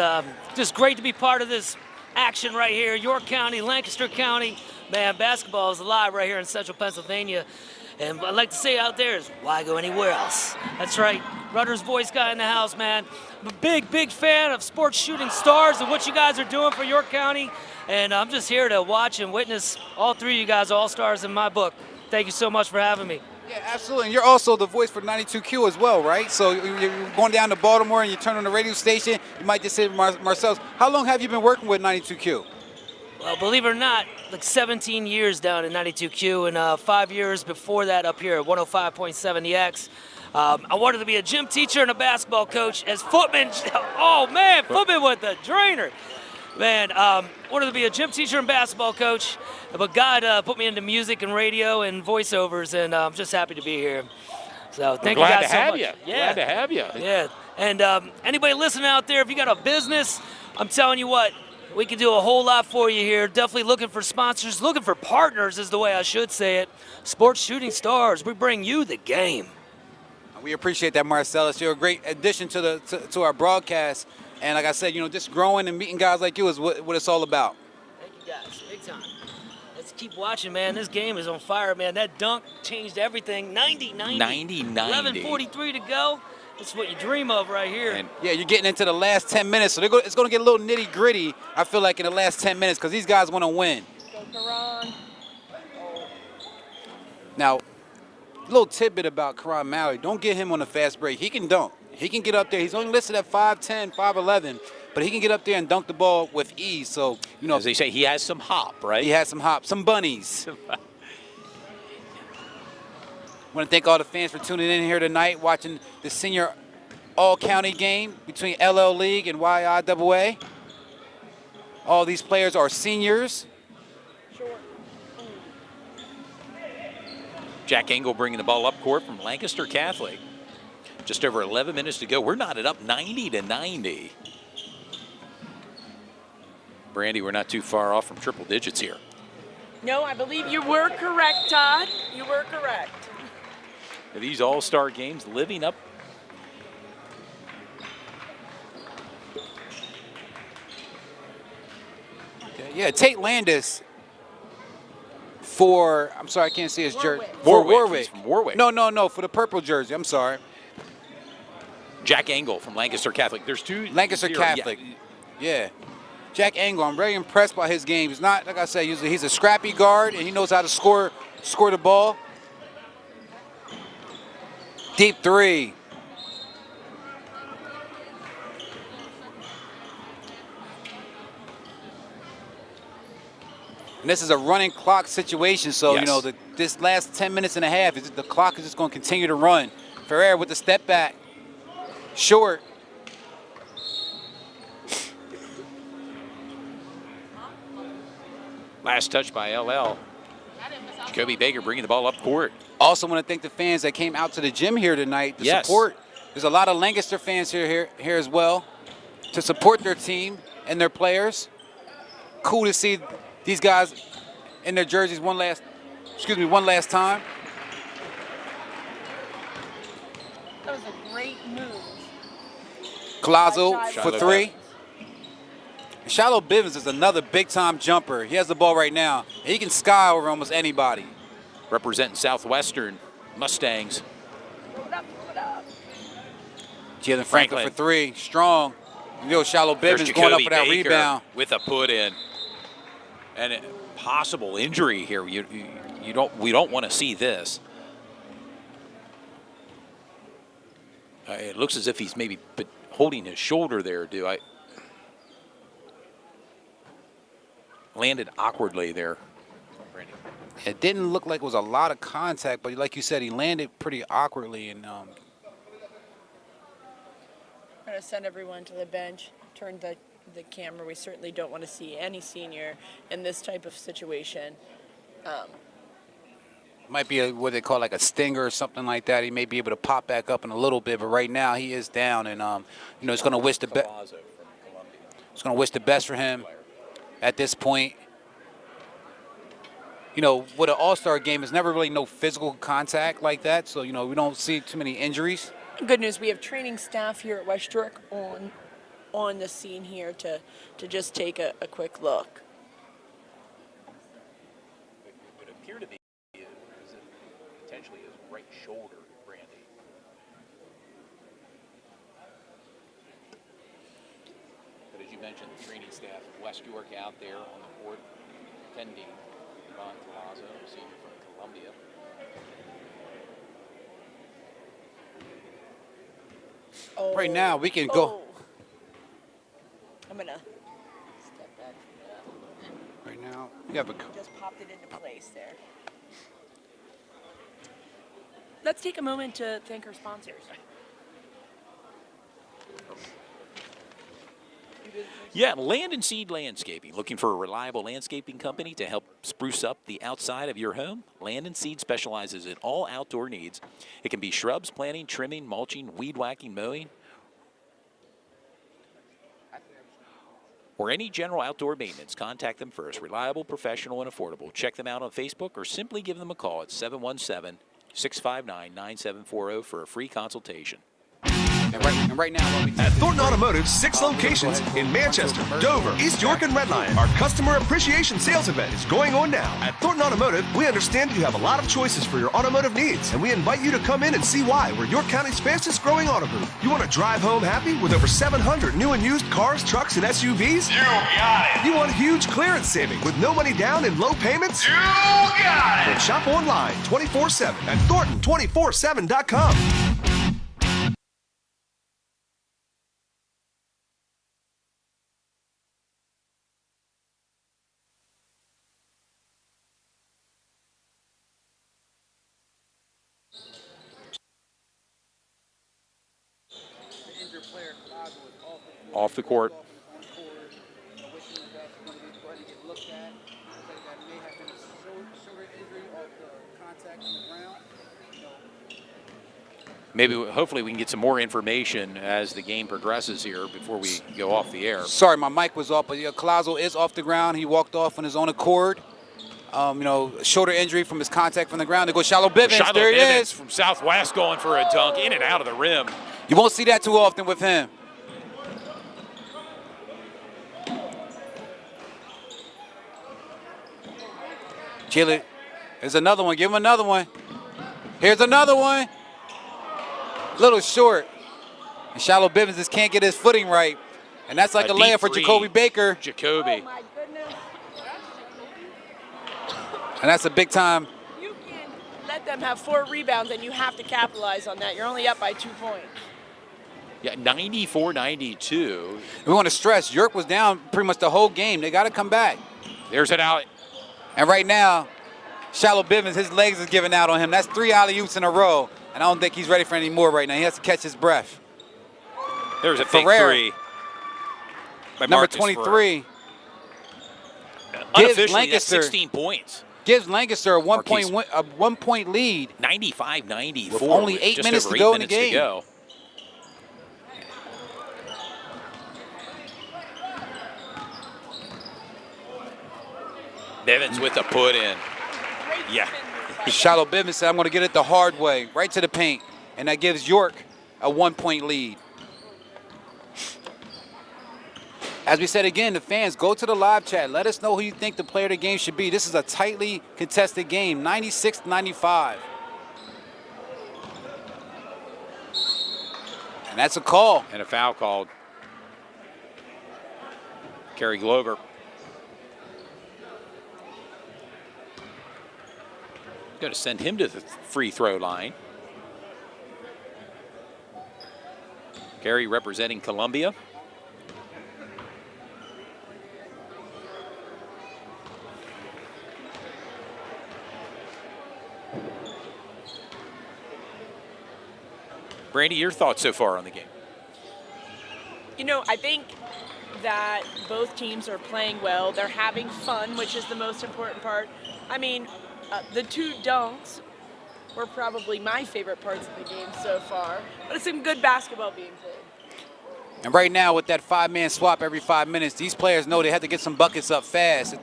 just great to be part of this action right here. York County, Lancaster County, man, basketball is alive right here in central Pennsylvania. And what I'd like to say out there is, why go anywhere else? That's right. Rutter's voice guy in the house, man. I'm a big fan of Sports Shooting Stars and what you guys are doing for York County. And I'm just here to watch and witness all 3 of you guys, all-stars in my book. Thank you so much for having me. Yeah, absolutely. And you're also the voice for 92Q as well, right? So you're going down to Baltimore and you turn on the radio station. You might just say Marcellus. How long have you been working with 92Q? Well, believe it or not, like 17 years down in 92Q and 5 years before that up here at 105.7 The X. I wanted to be a gym teacher and a basketball coach as Footman. Oh, man, Footman with the drainer. Man, wanted to be a gym teacher and basketball coach, but God put me into music and radio and voiceovers, and I'm just happy to be here. So thank you guys so much. Yeah. Glad to have you. Yeah, and anybody listening out there, if you got a business, I'm telling you what, we can do a whole lot for you here. Definitely looking for sponsors, looking for partners is the way I should say it. Sports Shooting Stars, we bring you the game. We appreciate that, Marcellus. You're a great addition to our broadcast. And like I said, just growing and meeting guys like you is what it's all about. Thank you guys, big time. Let's keep watching, man. This game is on fire, man. That dunk changed everything. 90-90. 90-90. 11:43 to go. This is what you dream of right here. And Yeah, you're getting into the last 10 minutes, so it's going to get a little nitty-gritty, I feel like, in the last 10 minutes because these guys want to win. Go Karan. Now, a little tidbit about Karan Mallory. Don't get him on a fast break. He can dunk. He can get up there. He's only listed at 5'10", 5'11", but he can get up there and dunk the ball with ease. So, you know, as they say, he has some hop, right? he has some hop, some bunnies. I want to thank all the fans for tuning in here tonight, watching the senior all-county game between LL League and YAIA. All these players are seniors. Jack Engel bringing the ball up court from Lancaster Catholic. Just over 11 minutes to go. We're knotted up 90-90. Brandy, we're not too far off from triple digits here. No, I believe you were correct, Todd. You were correct. These all-star games living up. Okay, yeah, Tate Landis for, I'm sorry, I can't see his jersey. Warwick. For Warwick. Warwick. He's from Warwick. No, for the purple jersey. I'm sorry. Jack Engel from Lancaster Catholic. There's two. Lancaster here, Catholic. Yeah. Jack Engel, I'm very impressed by his game. He's not, like I said, usually he's a scrappy guard, and he knows how to score the ball. Deep three. And this is a running clock situation, so, Yes. you know, this last 10 minutes and a half, the clock is just going to continue to run. Ferrer with the step back. Short. Last touch by LL. Jacoby Baker bringing the ball up court. Also want to thank the fans that came out to the gym here tonight to Yes. support. There's a lot of Lancaster fans here as well to support their team and their players. Cool to see these guys in their jerseys one last time. That was a great move. Colazo Shiloh for three. Shiloh Bivens is another big-time jumper. He has the ball right now. He can sky over almost anybody. Representing Southwestern Mustangs. Throw it up, throw it up. Jalen Franklin for three. Strong. Yo, Shiloh There's Bivens going up Jacoby for that Baker rebound. with a put in. And a possible injury here. We don't want to see this. It looks as if he's maybe holding his shoulder there. Landed awkwardly there. It didn't look like it was a lot of contact, but like you said, he landed pretty awkwardly. And I'm going to send everyone to the bench, turn the camera. We certainly don't want to see any senior in this type of situation. might be what they call like a stinger or something like that. He may be able to pop back up in a little bit, but right now he is down, and you know, it's going to wish the best. It's going to wish the best for him at this point. You know, with an all-star game, it's never really no physical contact like that, so, you know, we don't see too many injuries. Good news, we have training staff here at West York on the scene here to just take a quick look. It would appear to be potentially his right shoulder, Brandy. But as you mentioned, the training staff of West York out there on the court attending Ron Palazzo, a senior from Columbia. Oh, Right now, we can go. I'm going to step back from that. Right now, you have a. Just popped it into place there. Let's take a moment to thank our sponsors. Yeah, Land and Seed Landscaping. Looking for a reliable landscaping company to help spruce up the outside of your home? Land and Seed specializes in all outdoor needs. It can be shrubs, planting, trimming, mulching, weed whacking, mowing, or any general outdoor maintenance. Contact them first. Reliable, professional, and affordable. Check them out on Facebook or simply give them a call at 717-659-9740 for a free consultation. And right now, while we At Thornton Automotive's 6 locations in Manchester, Dover, East York, and Red Lion, our Customer Appreciation Sales Event is going on now. At Thornton Automotive, we understand you have a lot of choices for your automotive needs, and we invite you to come in and see why we're York County's fastest growing auto group. You want to drive home happy with over 700 new and used cars, trucks, and SUVs? You got it! You want huge clearance saving with no money down and low payments? You got it! Then shop online 24/7 at Thornton247.com. Off the court. Maybe, hopefully, we can get some more information as the game progresses here before we go off the air. Sorry, my mic was off, but yeah, Collazo is off the ground. He walked off on his own accord. Shoulder injury from his contact from the ground. There goes Shallow Bivens. There he is. From Southwest going for a dunk in and out of the rim. You won't see that too often with him. Chile, here's another one. Give him another one. Here's another one. Little short. And Shallow Bivens just can't get his footing right. And that's like a layup for Jacoby Baker. Jacoby. Oh my goodness. And that's a big time. You can let them have 4 rebounds and you have to capitalize on that. You're only up by 2 points. Yeah, 94-92. We want to stress, York was down pretty much the whole game. They got to come back. There's an alley. And right now, Shallow Bivens, his legs is giving out on him. That's 3 alley-oops in a row. And I don't think he's ready for any more right now. He has to catch his breath. There's a big Ferrer, three. By number Marcus 23. Unofficially, that's 16 points. Gives Lancaster a 1 point lead. 95-94. With only 8 minutes to go in the game. Bivens with the put in. Yeah. Shallow Bivens said, I'm going to get it the hard way, right to the paint. And that gives York a 1 point lead. As we said again, the fans, go to the live chat. Let us know who you think the player of the game should be. This is a tightly contested game, 96-95. And that's a call. And a foul called. Kerry Glover. Going to send him to the free throw line. Kerry representing Columbia. Brandy, your thoughts so far on the game? I think that both teams are playing well. They're having fun, which is the most important part. I mean, the 2 dunks were probably my favorite parts of the game so far. But it's some good basketball being played. And right now, with that 5-man swap every 5 minutes, these players know they have to get some buckets up fast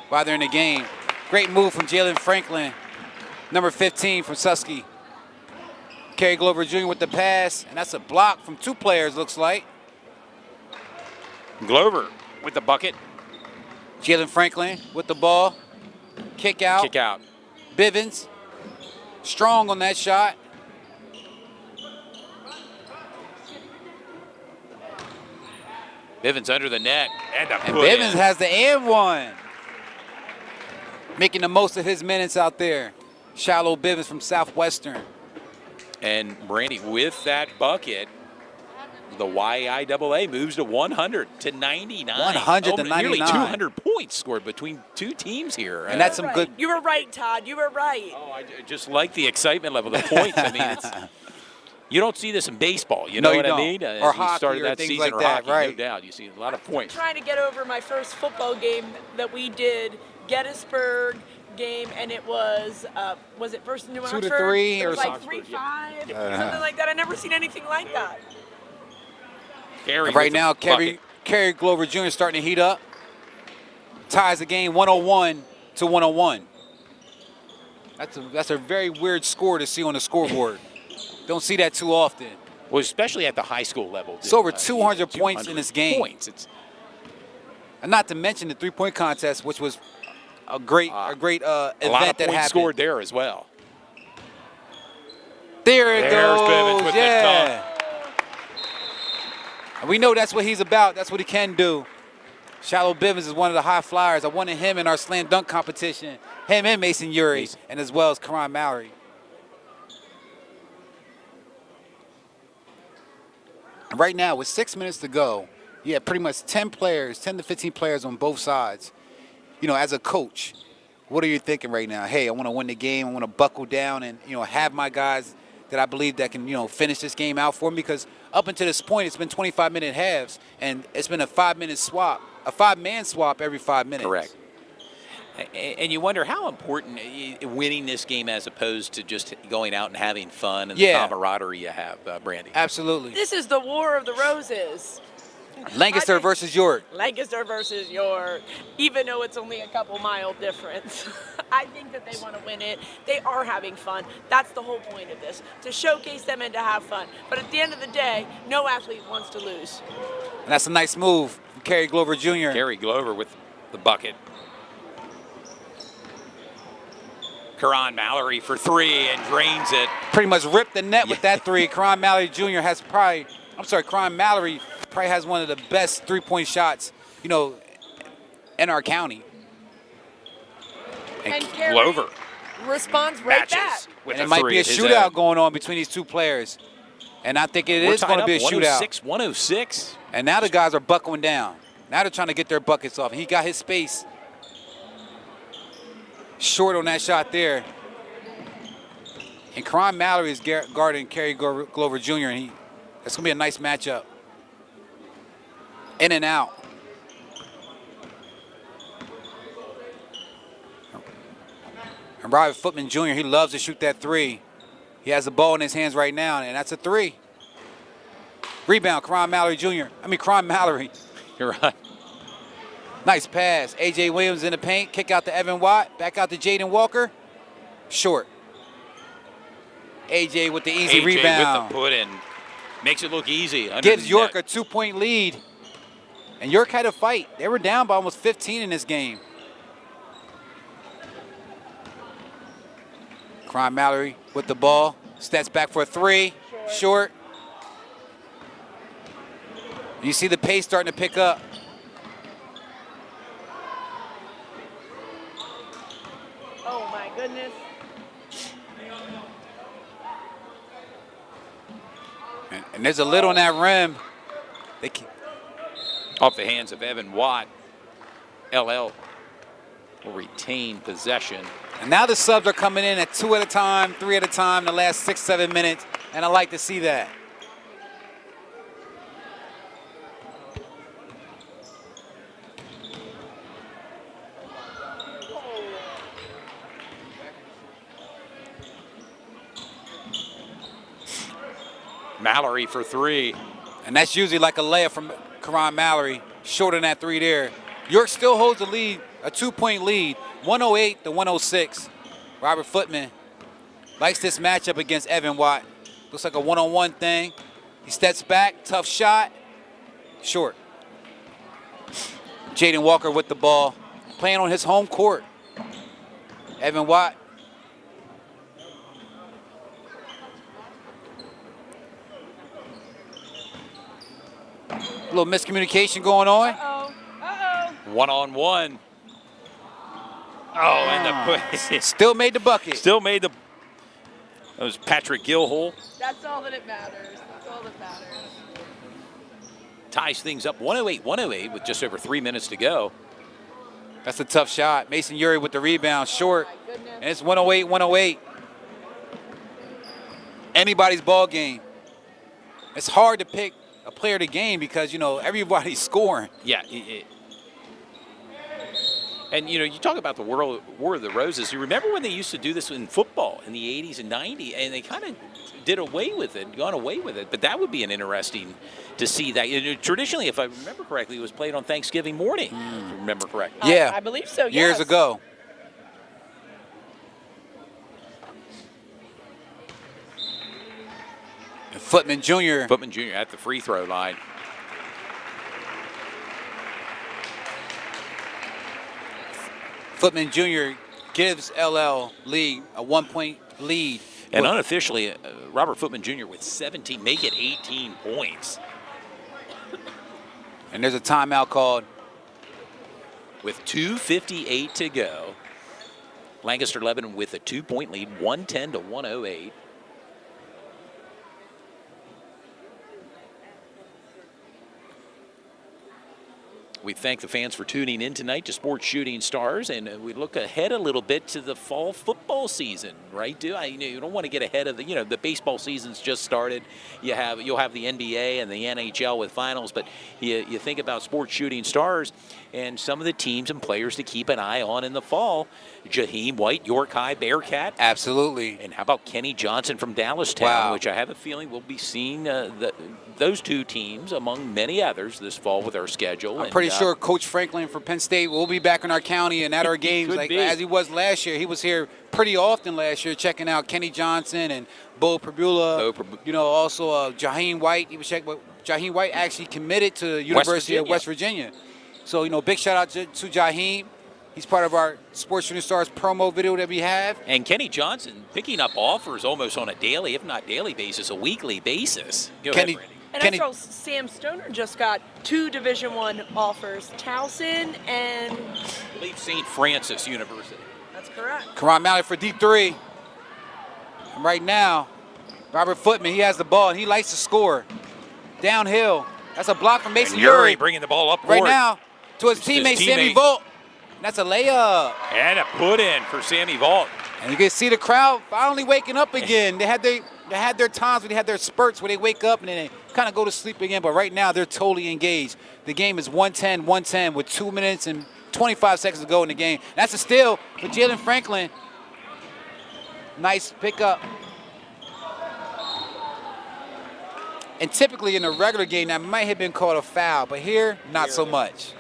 while they're in the game. Great move from Jalen Franklin, number 15 from Susky. Kerry Glover Jr. with the pass, and that's a block from 2 players, looks like. Glover with the bucket. Jalen Franklin with the ball. Kick out. Kick out. Bivens, strong on that shot. Bivens under the net. And Bivens has the and one. Making the most of his minutes out there. Shallow Bivens from Southwestern. And Brandy, with that bucket, the YAIAA moves to 100 to 99. 100 to 99. Nearly 200 points scored between 2 teams here. And that's some good. You were right, Todd. You were right. Oh, I just like the excitement level, the points. I mean, you don't see this in baseball. You know what I mean? Or hockey started or that things season like or that, hockey, right? No doubt. You see a lot of points. I'm trying to get over my first football game that we did, Gettysburg game, and it was it versus New Hampshire? 2-3 it or was like something. 3-5, something like that. I've never seen anything like that. Right now, Kerry Glover Jr. starting to heat up. Ties the game 101 to 101. That's a very weird score to see on the scoreboard. Don't see that too often. Well, especially at the high school level. It's over 200 points in this game. It's And not to mention the three-point contest, which was a great event a lot of that points happened. scored there as well. There it There's goes. Bivens with the yeah. And we know that's what he's about. That's what he can do. Shallow Bivens is one of the high flyers. I wanted him in our slam dunk competition. Him and Mason Uri, and as well as Karan Mallory. And right now, with 6 minutes to go, you have pretty much 10 to 15 players on both sides. You know, as a coach, what are you thinking right now? Hey, I want to win the game. I want to buckle down and, you know, have my guys that I believe that can, you know, finish this game out for me, because up until this point, it's been 25-minute halves, and it's been a 5-minute swap, a 5-man swap every 5 minutes. Correct. And you wonder how important winning this game as opposed to just going out and having fun and the camaraderie you have, Brandy. Absolutely. This is the War of the Roses. Lancaster versus York. Lancaster versus York, even though it's only a couple mile difference. I think that they want to win it. They are having fun. That's the whole point of this, to showcase them and to have fun. But at the end of the day, no athlete wants to lose. And that's a nice move from Kerry Glover Jr. Kerry Glover with the bucket. Karan Mallory for three and drains it. Pretty much ripped the net with that three. Karan Mallory Jr. has probably, Karan Mallory probably has one of the best three-point shots, you know, in our county. And Kerry Glover responds right back. matches with And a it might three be a at his shootout own. going on between these two players. And I think it We're is going to be a tied up, shootout. 106-106. And now the guys are buckling down. Now they're trying to get their buckets off. He got his space short on that shot there. And Karan Mallory is guarding Kerry Glover Jr. And it's going to be a nice matchup. In and out. And Robert Footman Jr., he loves to shoot that three. He has the ball in his hands right now, and that's a three. Rebound, Karan Mallory. You're right. Nice pass. A.J. Williams in the paint. Kick out to Evan Watt. Back out to Jaden Walker. Short. A.J. with the easy rebound. with the put in. Makes it look easy. Gives York a 2-point lead. And York had a fight. They were down by almost 15 in this game. Karan Mallory with the ball. Steps back for a three. Short. You see the pace starting to pick up. Oh my goodness. And there's a little on that rim. They keep Off the hands of Evan Watt. LL will retain possession. And now the subs are coming in at 2 at a time, 3 at a time in the last 6-7 minutes, and I like to see that. Mallory for three. And that's usually like a layup from Karan Mallory, short on that three there. York still holds the lead, a 2-point lead, 108 to 106. Robert Footman likes this matchup against Evan Watt. Looks like a one-on-one thing. He steps back, tough shot, short. Jaden Walker with the ball, playing on his home court. Evan Watt. A little miscommunication going on. Uh-oh. Uh-oh. One-on-one. Oh, and the put. Still made the bucket. Still made the. That was Patrick Gilhole. That's all that it matters. That's all that matters. Ties things up 108-108 with just over 3 minutes to go. That's a tough shot. Mason Uri with the rebound, short. Oh my goodness. And it's 108-108. Anybody's ball game. It's hard to pick a player to game because, you know, everybody's scoring. Yeah. And, you know, you talk about the War of the Roses. You remember when they used to do this in football in the 80s and 90s, and they kind of did away with it, gone away with it. But that would be an interesting to see that. You know, traditionally, if I remember correctly, it was played on Thanksgiving morning, if I remember correctly. Yeah. I believe so, Years yes. ago. Footman Jr. Footman Jr. at the free throw line. Footman Jr. gives LL lead a 1-point lead. And unofficially, Robert Footman Jr. with 17, make it 18 points. And there's a timeout called. With 2:58 to go. Lancaster Lebanon with a 2-point lead, 110 to 108. We thank the fans for tuning in tonight to Sports Shooting Stars, and we look ahead a little bit to the fall football season, right? You don't want to get ahead of the baseball season's just started. You'll have the NBA and the NHL with finals, but you think about Sports Shooting Stars and some of the teams and players to keep an eye on in the fall. Jaheim White, York High Bearcat. Absolutely. And how about Kenny Johnson from Dallastown, which I have a feeling we'll be seeing those two teams among many others this fall with our schedule. I'm pretty sure Coach Franklin from Penn State will be back in our county and at our games as he was last year. He was here pretty often last year checking out Kenny Johnson and Bo Perbula. Also Jaheim White. He was checking. Jaheim White actually committed to the University of West Virginia. So, big shout out to Jaheim. He's part of our Sports Shooting Stars promo video that we have. And Kenny Johnson picking up offers almost on a daily, if not daily basis, a weekly basis. Go ahead, Brandy. And I saw Sam Stoner just got 2 Division I offers, Towson and I believe St. Francis University. That's correct. Karan Malley for D3. And right now, Robert Footman, he has the ball and he likes to score. Downhill. That's a block from Mason Uri. Bringing the ball up right now to his teammate, Sammy Volt. And that's a layup. And a put in for Sammy Volt. And you can see the crowd finally waking up again. They had their times when they had their spurts where they wake up and then they kind of go to sleep again. But right now, they're totally engaged. The game is 110 with 2 minutes and 25 seconds to go in the game. That's a steal for Jalen Franklin. Nice pickup. And typically in a regular game, that might have been called a foul. But here, not so much.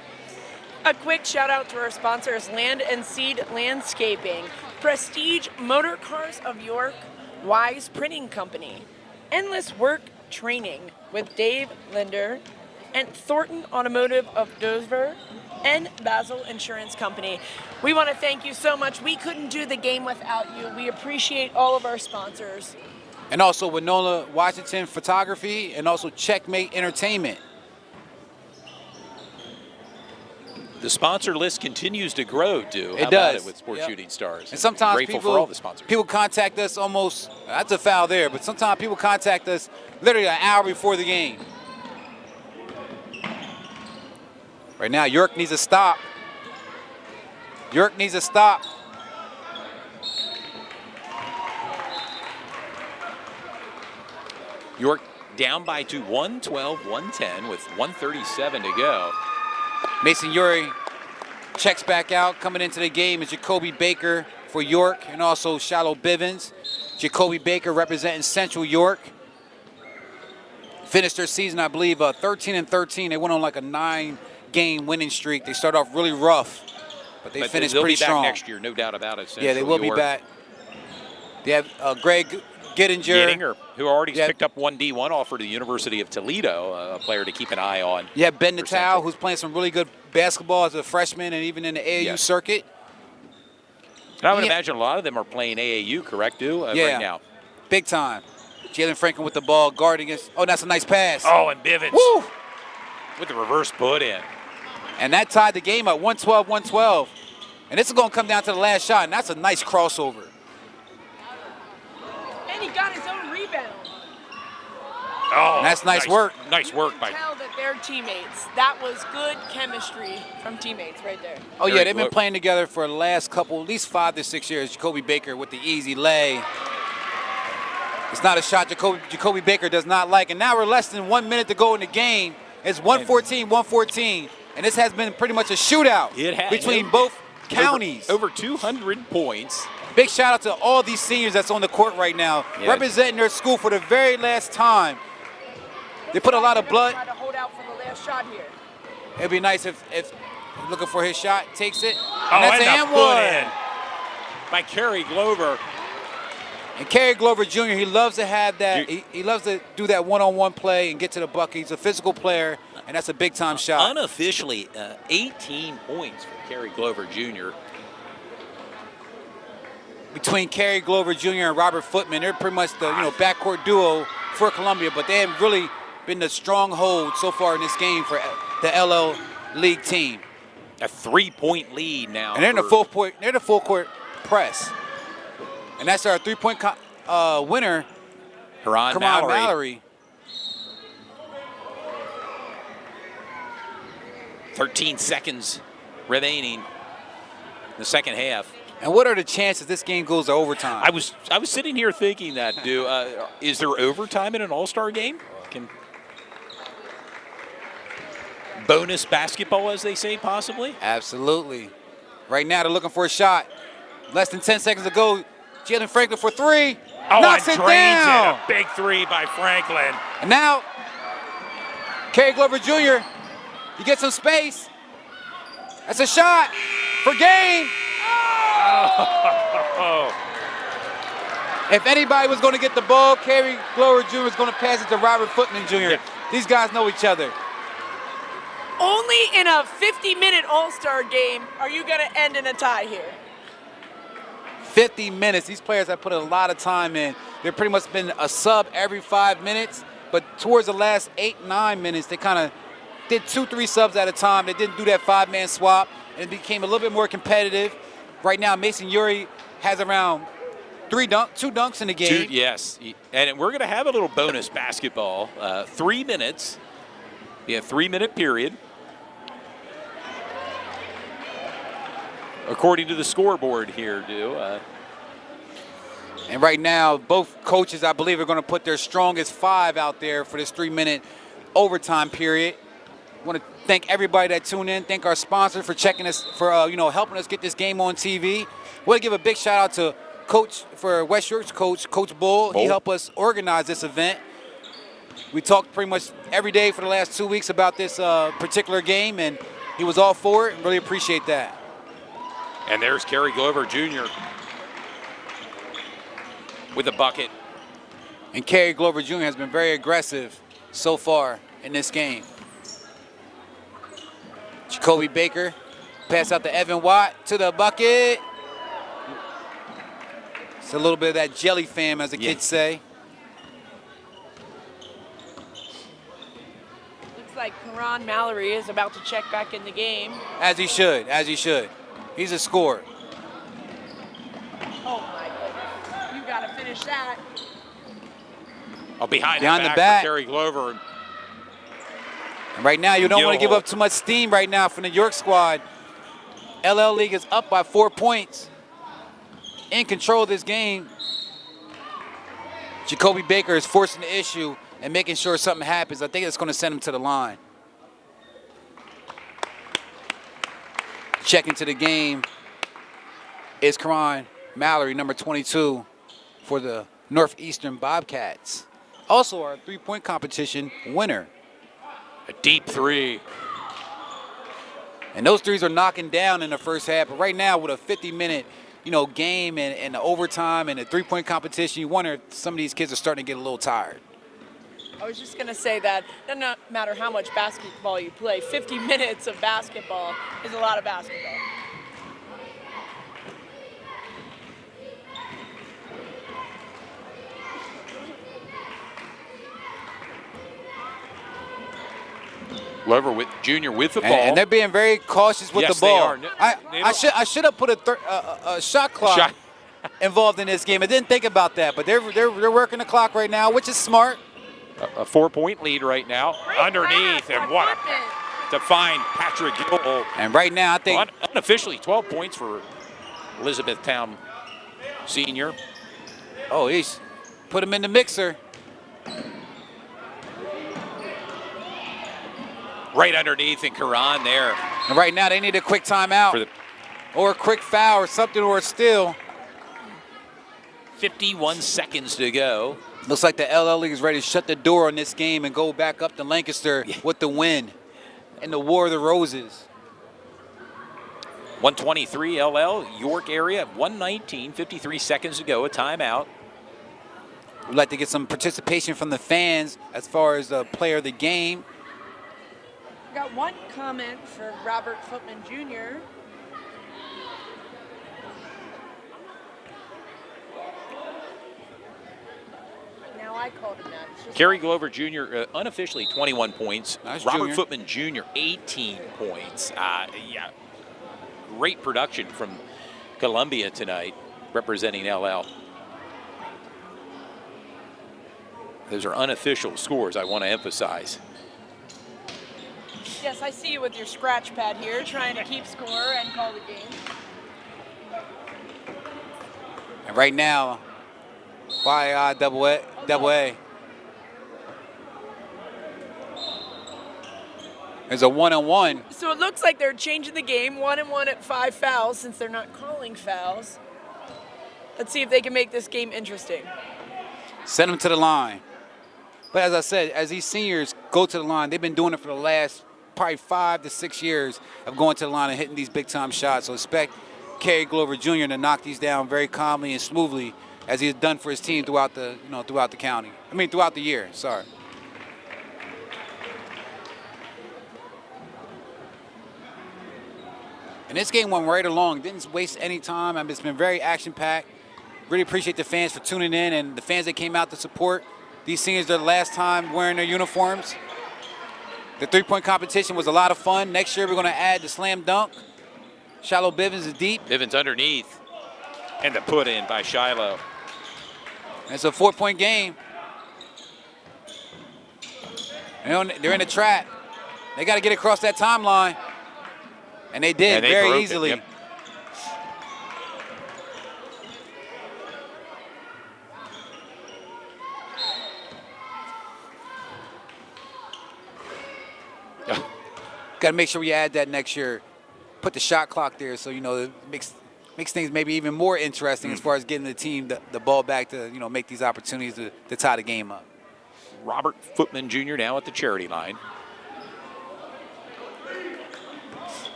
A quick shout out to our sponsors, Land and Seed Landscaping, Prestige Motor Cars of York, Wise Printing Company, Endless Work Training with Dave Linder, and Thornton Automotive of Dover, and Basil Insurance Company. We want to thank you so much. We couldn't do the game without you. We appreciate all of our sponsors. And also Winona Washington Photography and also Checkmate Entertainment. The sponsor list continues to grow, It does. With Sports Shooting Stars. And sometimes grateful for all the sponsors. People contact us almost, that's a foul there, but sometimes people contact us literally an hour before the game. Right now, York needs a stop. York needs a stop. York down by 2, 112-110 with 1:37 to go. Mason Uri checks back out. Coming into the game is Jacoby Baker for York and also Shallow Bivens. Jacoby Baker representing Central York. Finished their season, I believe, 13-13. They went on like a 9-game winning streak. They started off really rough, but they finished pretty strong. They'll be back next year, no doubt about it. Yeah, they will be back. They have Greg Gittinger, who already picked up one D1 offer to the University of Toledo, a player to keep an eye on. You have Ben Natal, who's playing some really good basketball as a freshman and even in the AAU circuit. And I would imagine a lot of them are playing AAU, correct, right now? Big time. Jalen Franklin with the ball, guarding us. Oh, that's a nice pass. Oh, and Bivens. Woo! With the reverse put in. And that tied the game at 112-112. And this is going to come down to the last shot, and that's a nice crossover. And he got his own rebound. Oh, and that's nice work. Nice work by. Tell that they're teammates. That was good chemistry from teammates right there. Oh yeah, they've been playing together for the last couple, at least 5 to 6 years. Jacoby Baker with the easy lay. It's not a shot Jacoby Baker does not like. And now we're less than 1 minute to go in the game. It's 114-114, and this has been pretty much a shootout between both counties. Over 200 points. Big shout out to all these seniors that's on the court right now, representing their school for the very last time. They put a lot of blood. Try to hold out for the last shot here. It'd be nice if looking for his shot, takes it. And that's an put in by Kerry Glover. And Kerry Glover Jr., he loves to have that. He loves to do that one-on-one play and get to the bucket. He's a physical player, and that's a big-time shot. Unofficially, 18 points for Kerry Glover Jr. Between Kerry Glover Jr. and Robert Footman, they're pretty much the backcourt duo for Columbia, but they haven't really been the stronghold so far in this game for the LL League team. A 3-point lead now. And they're in the full court press. And that's our three-point winner, Karan Mallory. 13 seconds remaining in the second half. And what are the chances this game goes to overtime? I was sitting here thinking that, is there overtime in an All-Star game? Bonus basketball, as they say, possibly? Absolutely. Right now, they're looking for a shot. Less than 10 seconds to go. Jalen Franklin for three. Knocks it down. A big three by Franklin. And now, Kerry Glover Jr., he gets some space. That's a shot for game. Oh. If anybody was going to get the ball, Kerry Glover Jr. was going to pass it to Robert Footman Jr. Yeah. These guys know each other. Only in a 50-minute All-Star game are you going to end in a tie here. 50 minutes. These players have put a lot of time in. They've pretty much been a sub every 5 minutes, but towards the last 8-9 minutes, they kind of did 2-3 subs at a time. They didn't do that 5-man swap, and it became a little bit more competitive. Right now, Mason Uri has around 2 dunks in the game. Yes, and we're going to have a little bonus basketball. 3 minutes. Yeah, 3-minute period. According to the scoreboard here, And right now, both coaches, I believe, are going to put their strongest 5 out there for this 3-minute overtime period. I want to thank everybody that tuned in. Thank our sponsor for checking us, for helping us get this game on TV. I want to give a big shout out to West York's Coach Bull. He helped us organize this event. We talked pretty much every day for the last 2 weeks about this particular game, and he was all for it, and really appreciate that. And there's Kerry Glover Jr. with a bucket. And Kerry Glover Jr. has been very aggressive so far in this game. Jacoby Baker pass out to Evan Watt to the bucket. It's a little bit of that jelly fam, as the kids say. Looks like Karan Mallory is about to check back in the game. As he should, He's a scorer. Oh my goodness. You got to finish that. Behind the back for Kerry Glover. And right now, you don't want to give up too much steam right now from the York squad. LL League is up by 4 points. In control of this game. Jacoby Baker is forcing the issue and making sure something happens. I think it's going to send him to the line. Checking to the game is Karan Mallory, number 22 for the Northeastern Bobcats. Also our three-point competition winner. A deep three. And those threes are knocking down in the first half. But right now with a 50-minute game and the overtime and the three-point competition, you wonder if some of these kids are starting to get a little tired. I was just going to say that it doesn't matter how much basketball you play, 50 minutes of basketball is a lot of basketball. Glover Jr. with the ball. And they're being very cautious with the ball. They are. I should have put a shot clock involved in this game. I didn't think about that, but they're working the clock right now, which is smart. A 4-point lead right now. Great underneath, and what to find Patrick Gill. And right now, I think unofficially 12 points for Elizabethtown senior. Oh, he's put him in the mixer. Right underneath, and Karan there. And right now, they need a quick timeout or a quick foul or something, or a steal. 51 seconds to go. Looks like the LL League is ready to shut the door on this game and go back up to Lancaster with the win in the War of the Roses. 123 LL, York area, 119, 53 seconds to go, a timeout. We'd like to get some participation from the fans as far as the player of the game. Got one comment for Robert Footman Jr. Now I called him that. It's just Kerry Glover Jr. Unofficially 21 points. Nice, Robert Junior. Footman Jr. 18 points. Yeah, great production from Columbia tonight, representing LL. Those are unofficial scores, I want to emphasize. Yes, I see you with your scratch pad here, trying to keep score and call the game. And right now, YAIA double A. There's a 1-on-1. So it looks like they're changing the game, 1-and-1 at 5 fouls, since they're not calling fouls. Let's see if they can make this game interesting. Send them to the line. But as I said, as these seniors go to the line, they've been doing it for the last probably 5 to 6 years of going to the line and hitting these big-time shots. So expect Kerry Glover Jr. to knock these down very calmly and smoothly, as he has done for his team throughout the county. Throughout the year. Sorry. And this game went right along. Didn't waste any time. It's been very action-packed. Really appreciate the fans for tuning in and the fans that came out to support these seniors their last time wearing their uniforms. The three-point competition was a lot of fun. Next year we're going to add the slam dunk. Shiloh Bivens is deep. Bivens underneath. And the put in by Shiloh. It's a 4-point game. They're in the trap. They got to get across that timeline. And they did very easily. Yep. Got to make sure we add that next year. Put the shot clock there, so it makes things maybe even more interesting as far as getting the team the ball back to make these opportunities to tie the game up. Robert Footman Jr. now at the charity line.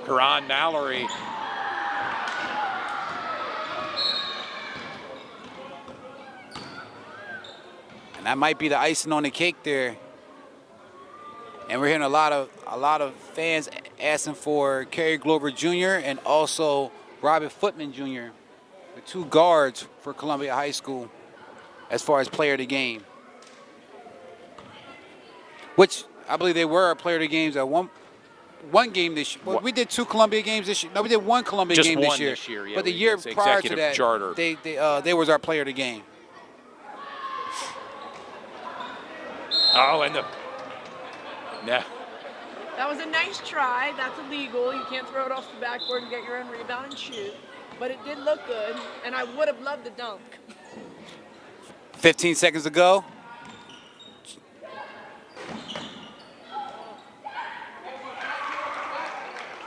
Karan Mallory. And that might be the icing on the cake there. And we're hearing a lot of fans asking for Kerry Glover Jr. and also Robert Footman Jr., the two guards for Columbia High School as far as player of the game. Which I believe they were our player of the games at one game this year. Well, we did 2 Columbia games this year. No, we did 1 Columbia Just game one this year. yeah, but the year prior to that, charter. they was our player of the game. Oh, and the... No. That was a nice try. That's illegal. You can't throw it off the backboard and get your own rebound and shoot. But it did look good, and I would have loved the dunk. 15 seconds to go.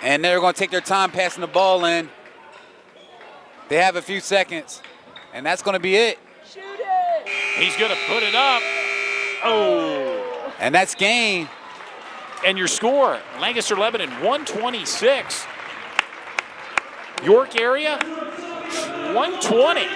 And they're going to take their time passing the ball in. They have a few seconds, and that's going to be it. Shoot it! He's going to put it up. Oh. And that's game. And your score, Lancaster Lebanon 126. York area 120.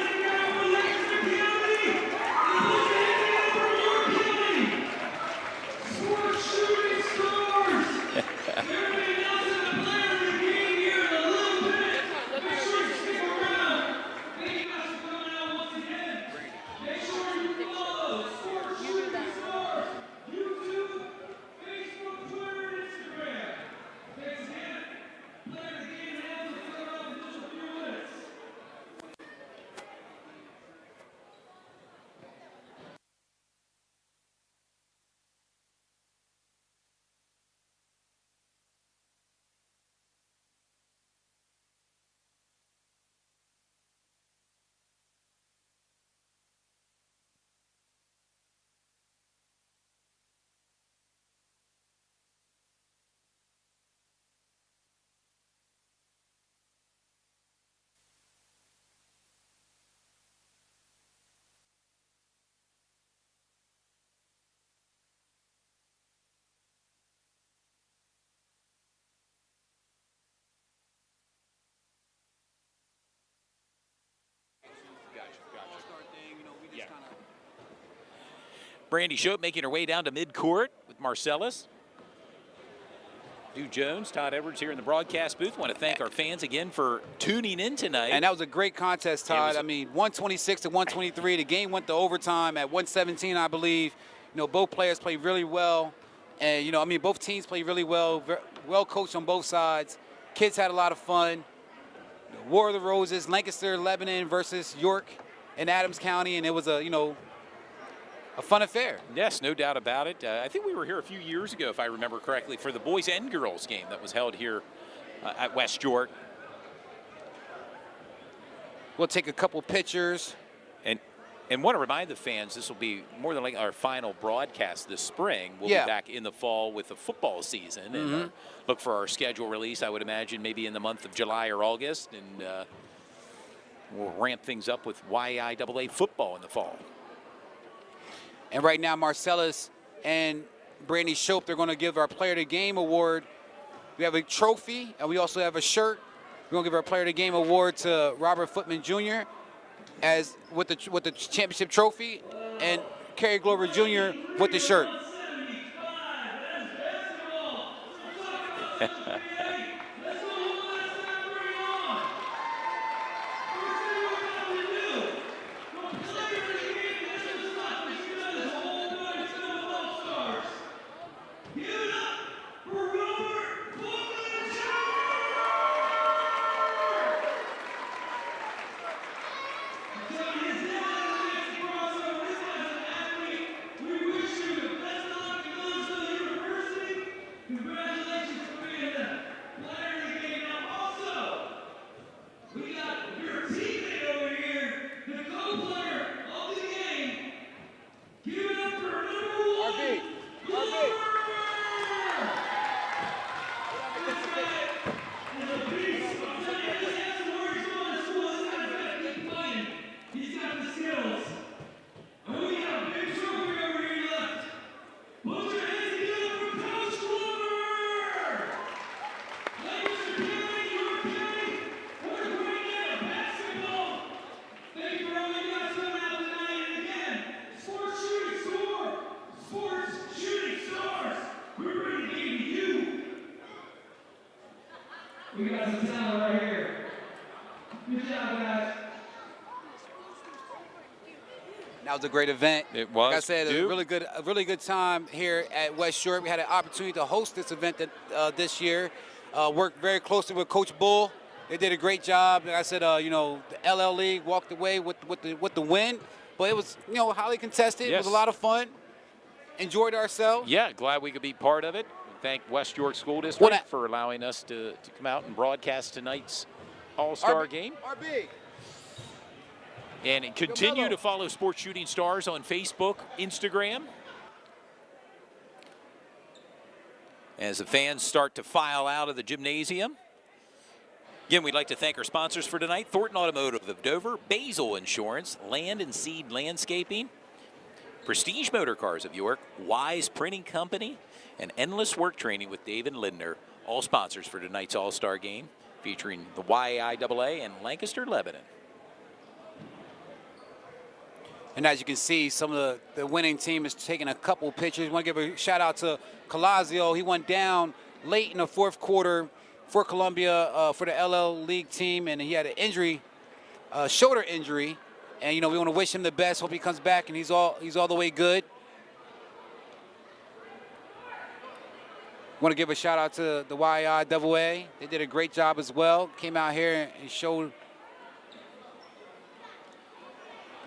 Brandy Shope making her way down to midcourt with Marcellus. Stu Jones, Todd Edwards here in the broadcast booth. Want to thank our fans again for tuning in tonight. And that was a great contest, Todd. I mean, 126 to 123. The game went to overtime at 117, I believe. You know, both players played really well. And, you know, I mean, both teams played really well. Well coached on both sides. Kids had a lot of fun. War of the Roses, Lancaster, Lebanon versus York in Adams County. And it was a, you know, a fun affair. Yes, no doubt about it. I think we were here a few years ago, if I remember correctly, for the boys and girls game that was held here at West York. We'll take a couple pictures. And want to remind the fans, this will be more than like our final broadcast this spring. We'll be back in the fall with the football season. And look for our schedule release, I would imagine, maybe in the month of July or August. And we'll ramp things up with YAIAA football in the fall. And right now, Marcellus and Brandy Shope, they're going to give our Player of the Game award. We have a trophy, and we also have a shirt. We're going to give our Player of the Game award to Robert Footman Jr. as with the championship trophy, and Kerry Glover Jr. with the shirt. We got some talent right here. Good job, guys. That was a great event. It was. Like I said, a really good time here at West York. We had an opportunity to host this event this year. Worked very closely with Coach Bull. They did a great job. Like I said, you know, the LL League walked away with the win, but it was, you know, highly contested. Yes. It was a lot of fun. Enjoyed ourselves. Yeah, glad we could be part of it. Thank West York School District for allowing us to come out and broadcast tonight's All-Star game. RB. And continue to follow Sports Shooting Stars on Facebook, Instagram. As the fans start to file out of the gymnasium. Again, we'd like to thank our sponsors for tonight: Thornton Automotive of Dover, Basil Insurance, Land and Seed Landscaping, Prestige Motor Cars of York, Wise Printing Company, and Endless Work Training with David Lindner. All sponsors for tonight's All-Star game, featuring the YAIAA and Lancaster, Lebanon. And as you can see, some of the winning team is taking a couple pictures. I want to give a shout out to Calazio. He went down late in the fourth quarter for Columbia for the LL League team, and he had an injury, shoulder injury. And you know, we want to wish him the best. Hope he comes back and he's all the way good. Want to give a shout out to the YAIAA. They did a great job as well. Came out here and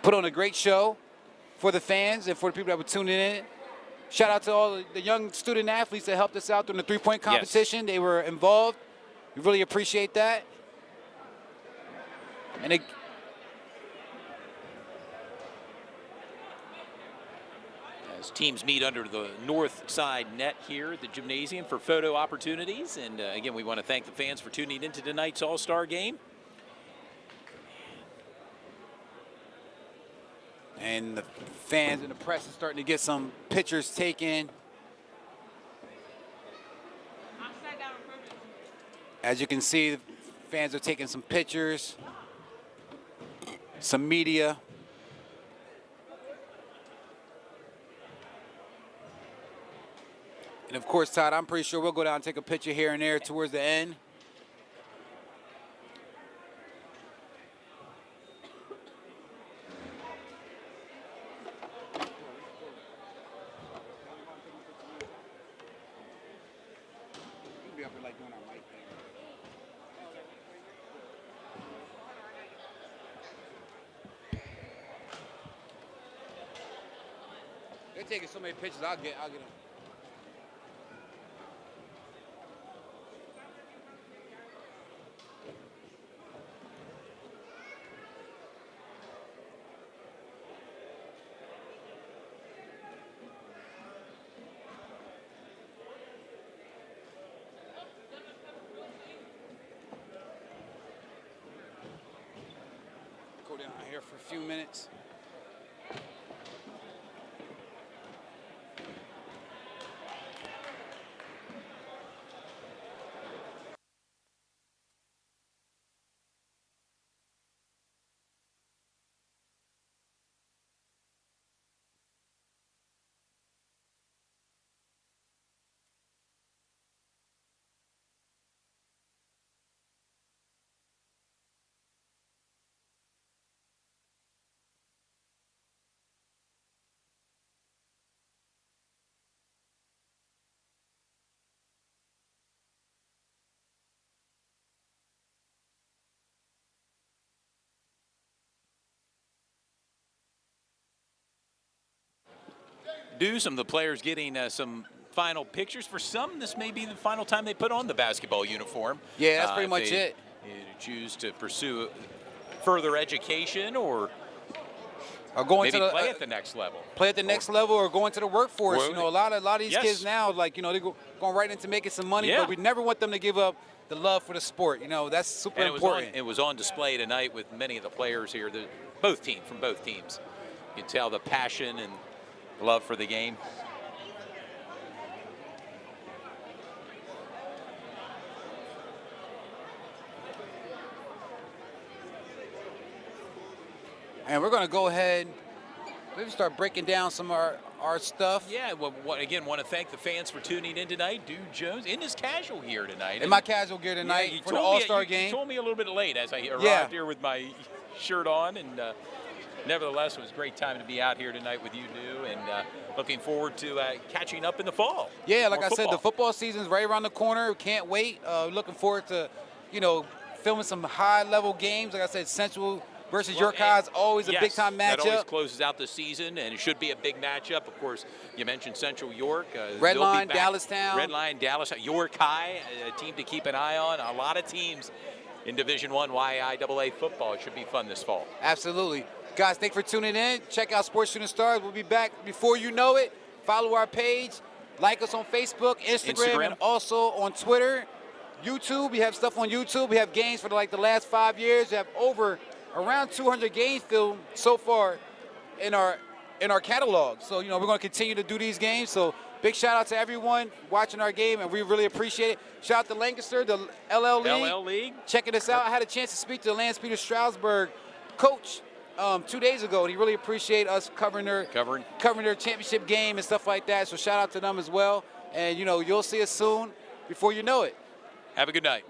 put on a great show for the fans and for the people that were tuning in. Shout out to all the young student athletes that helped us out during the three-point competition. Yes. They were involved. We really appreciate that. And as teams meet under the north side net here at the gymnasium for photo opportunities. And again, we want to thank the fans for tuning into tonight's All-Star game. And the fans and the press is starting to get some pictures taken. As you can see, the fans are taking some pictures, some media. And of course, Todd, I'm pretty sure we'll go down and take a picture here and there towards the end. Be up here like doing our mic thing. They're taking so many pictures. I'll get them. Go down here for a few minutes. Some of the players getting some final pictures. For some, this may be the final time they put on the basketball uniform. Yeah, that's pretty if much they it. Choose to pursue further education or going maybe to play at the next level. Play at the next level or go into the workforce. Or, you know, a lot of these yes. kids now, like, you know, they're going right into making some money, Yeah. but we never want them to give up the love for the sport. You know, that's super And important. it was on display tonight with many of the players here, from both teams. You can tell the passion and love for the game. And we're going to go ahead, maybe start breaking down some of our stuff. Yeah, well, again, want to thank the fans for tuning in tonight. Dude Jones in his casual gear tonight. In my casual gear tonight you for the told me- All-Star you game. told me a little bit late as I arrived here with my shirt on, and nevertheless, it was a great time to be out here tonight with you, Du, and looking forward to catching up in the fall. Yeah, like More I said, the football. football season's right around the corner. Can't wait. Looking forward to, you know, filming some high-level games. Like I said, Central versus York High is always a yes, big-time that always matchup. closes out the season, and it should be a big matchup. Of course, you mentioned Central York. Red they'll be Line, back. Dallastown. Red Line, Dallas, York High, a team to keep an eye on. A lot of teams in Division I YAIA football. It should be fun this fall. Absolutely. Guys, thanks for tuning in. Check out Sports Shooting Stars. We'll be back before you know it. Follow our page. Like us on Facebook, Instagram. And also on Twitter, YouTube. We have stuff on YouTube. We have games for the last 5 years. We have around 200 games filmed so far in our catalog. So, you know, we're going to continue to do these games. So, big shout out to everyone watching our game, and we really appreciate it. Shout out to Lancaster, the LL League. Checking us out. I had a chance to speak to Lance Peter Stroudsburg coach 2 days ago, and he really appreciated us covering their championship game and stuff like that. So shout out to them as well. And, you know, you'll see us soon before you know it. Have a good night.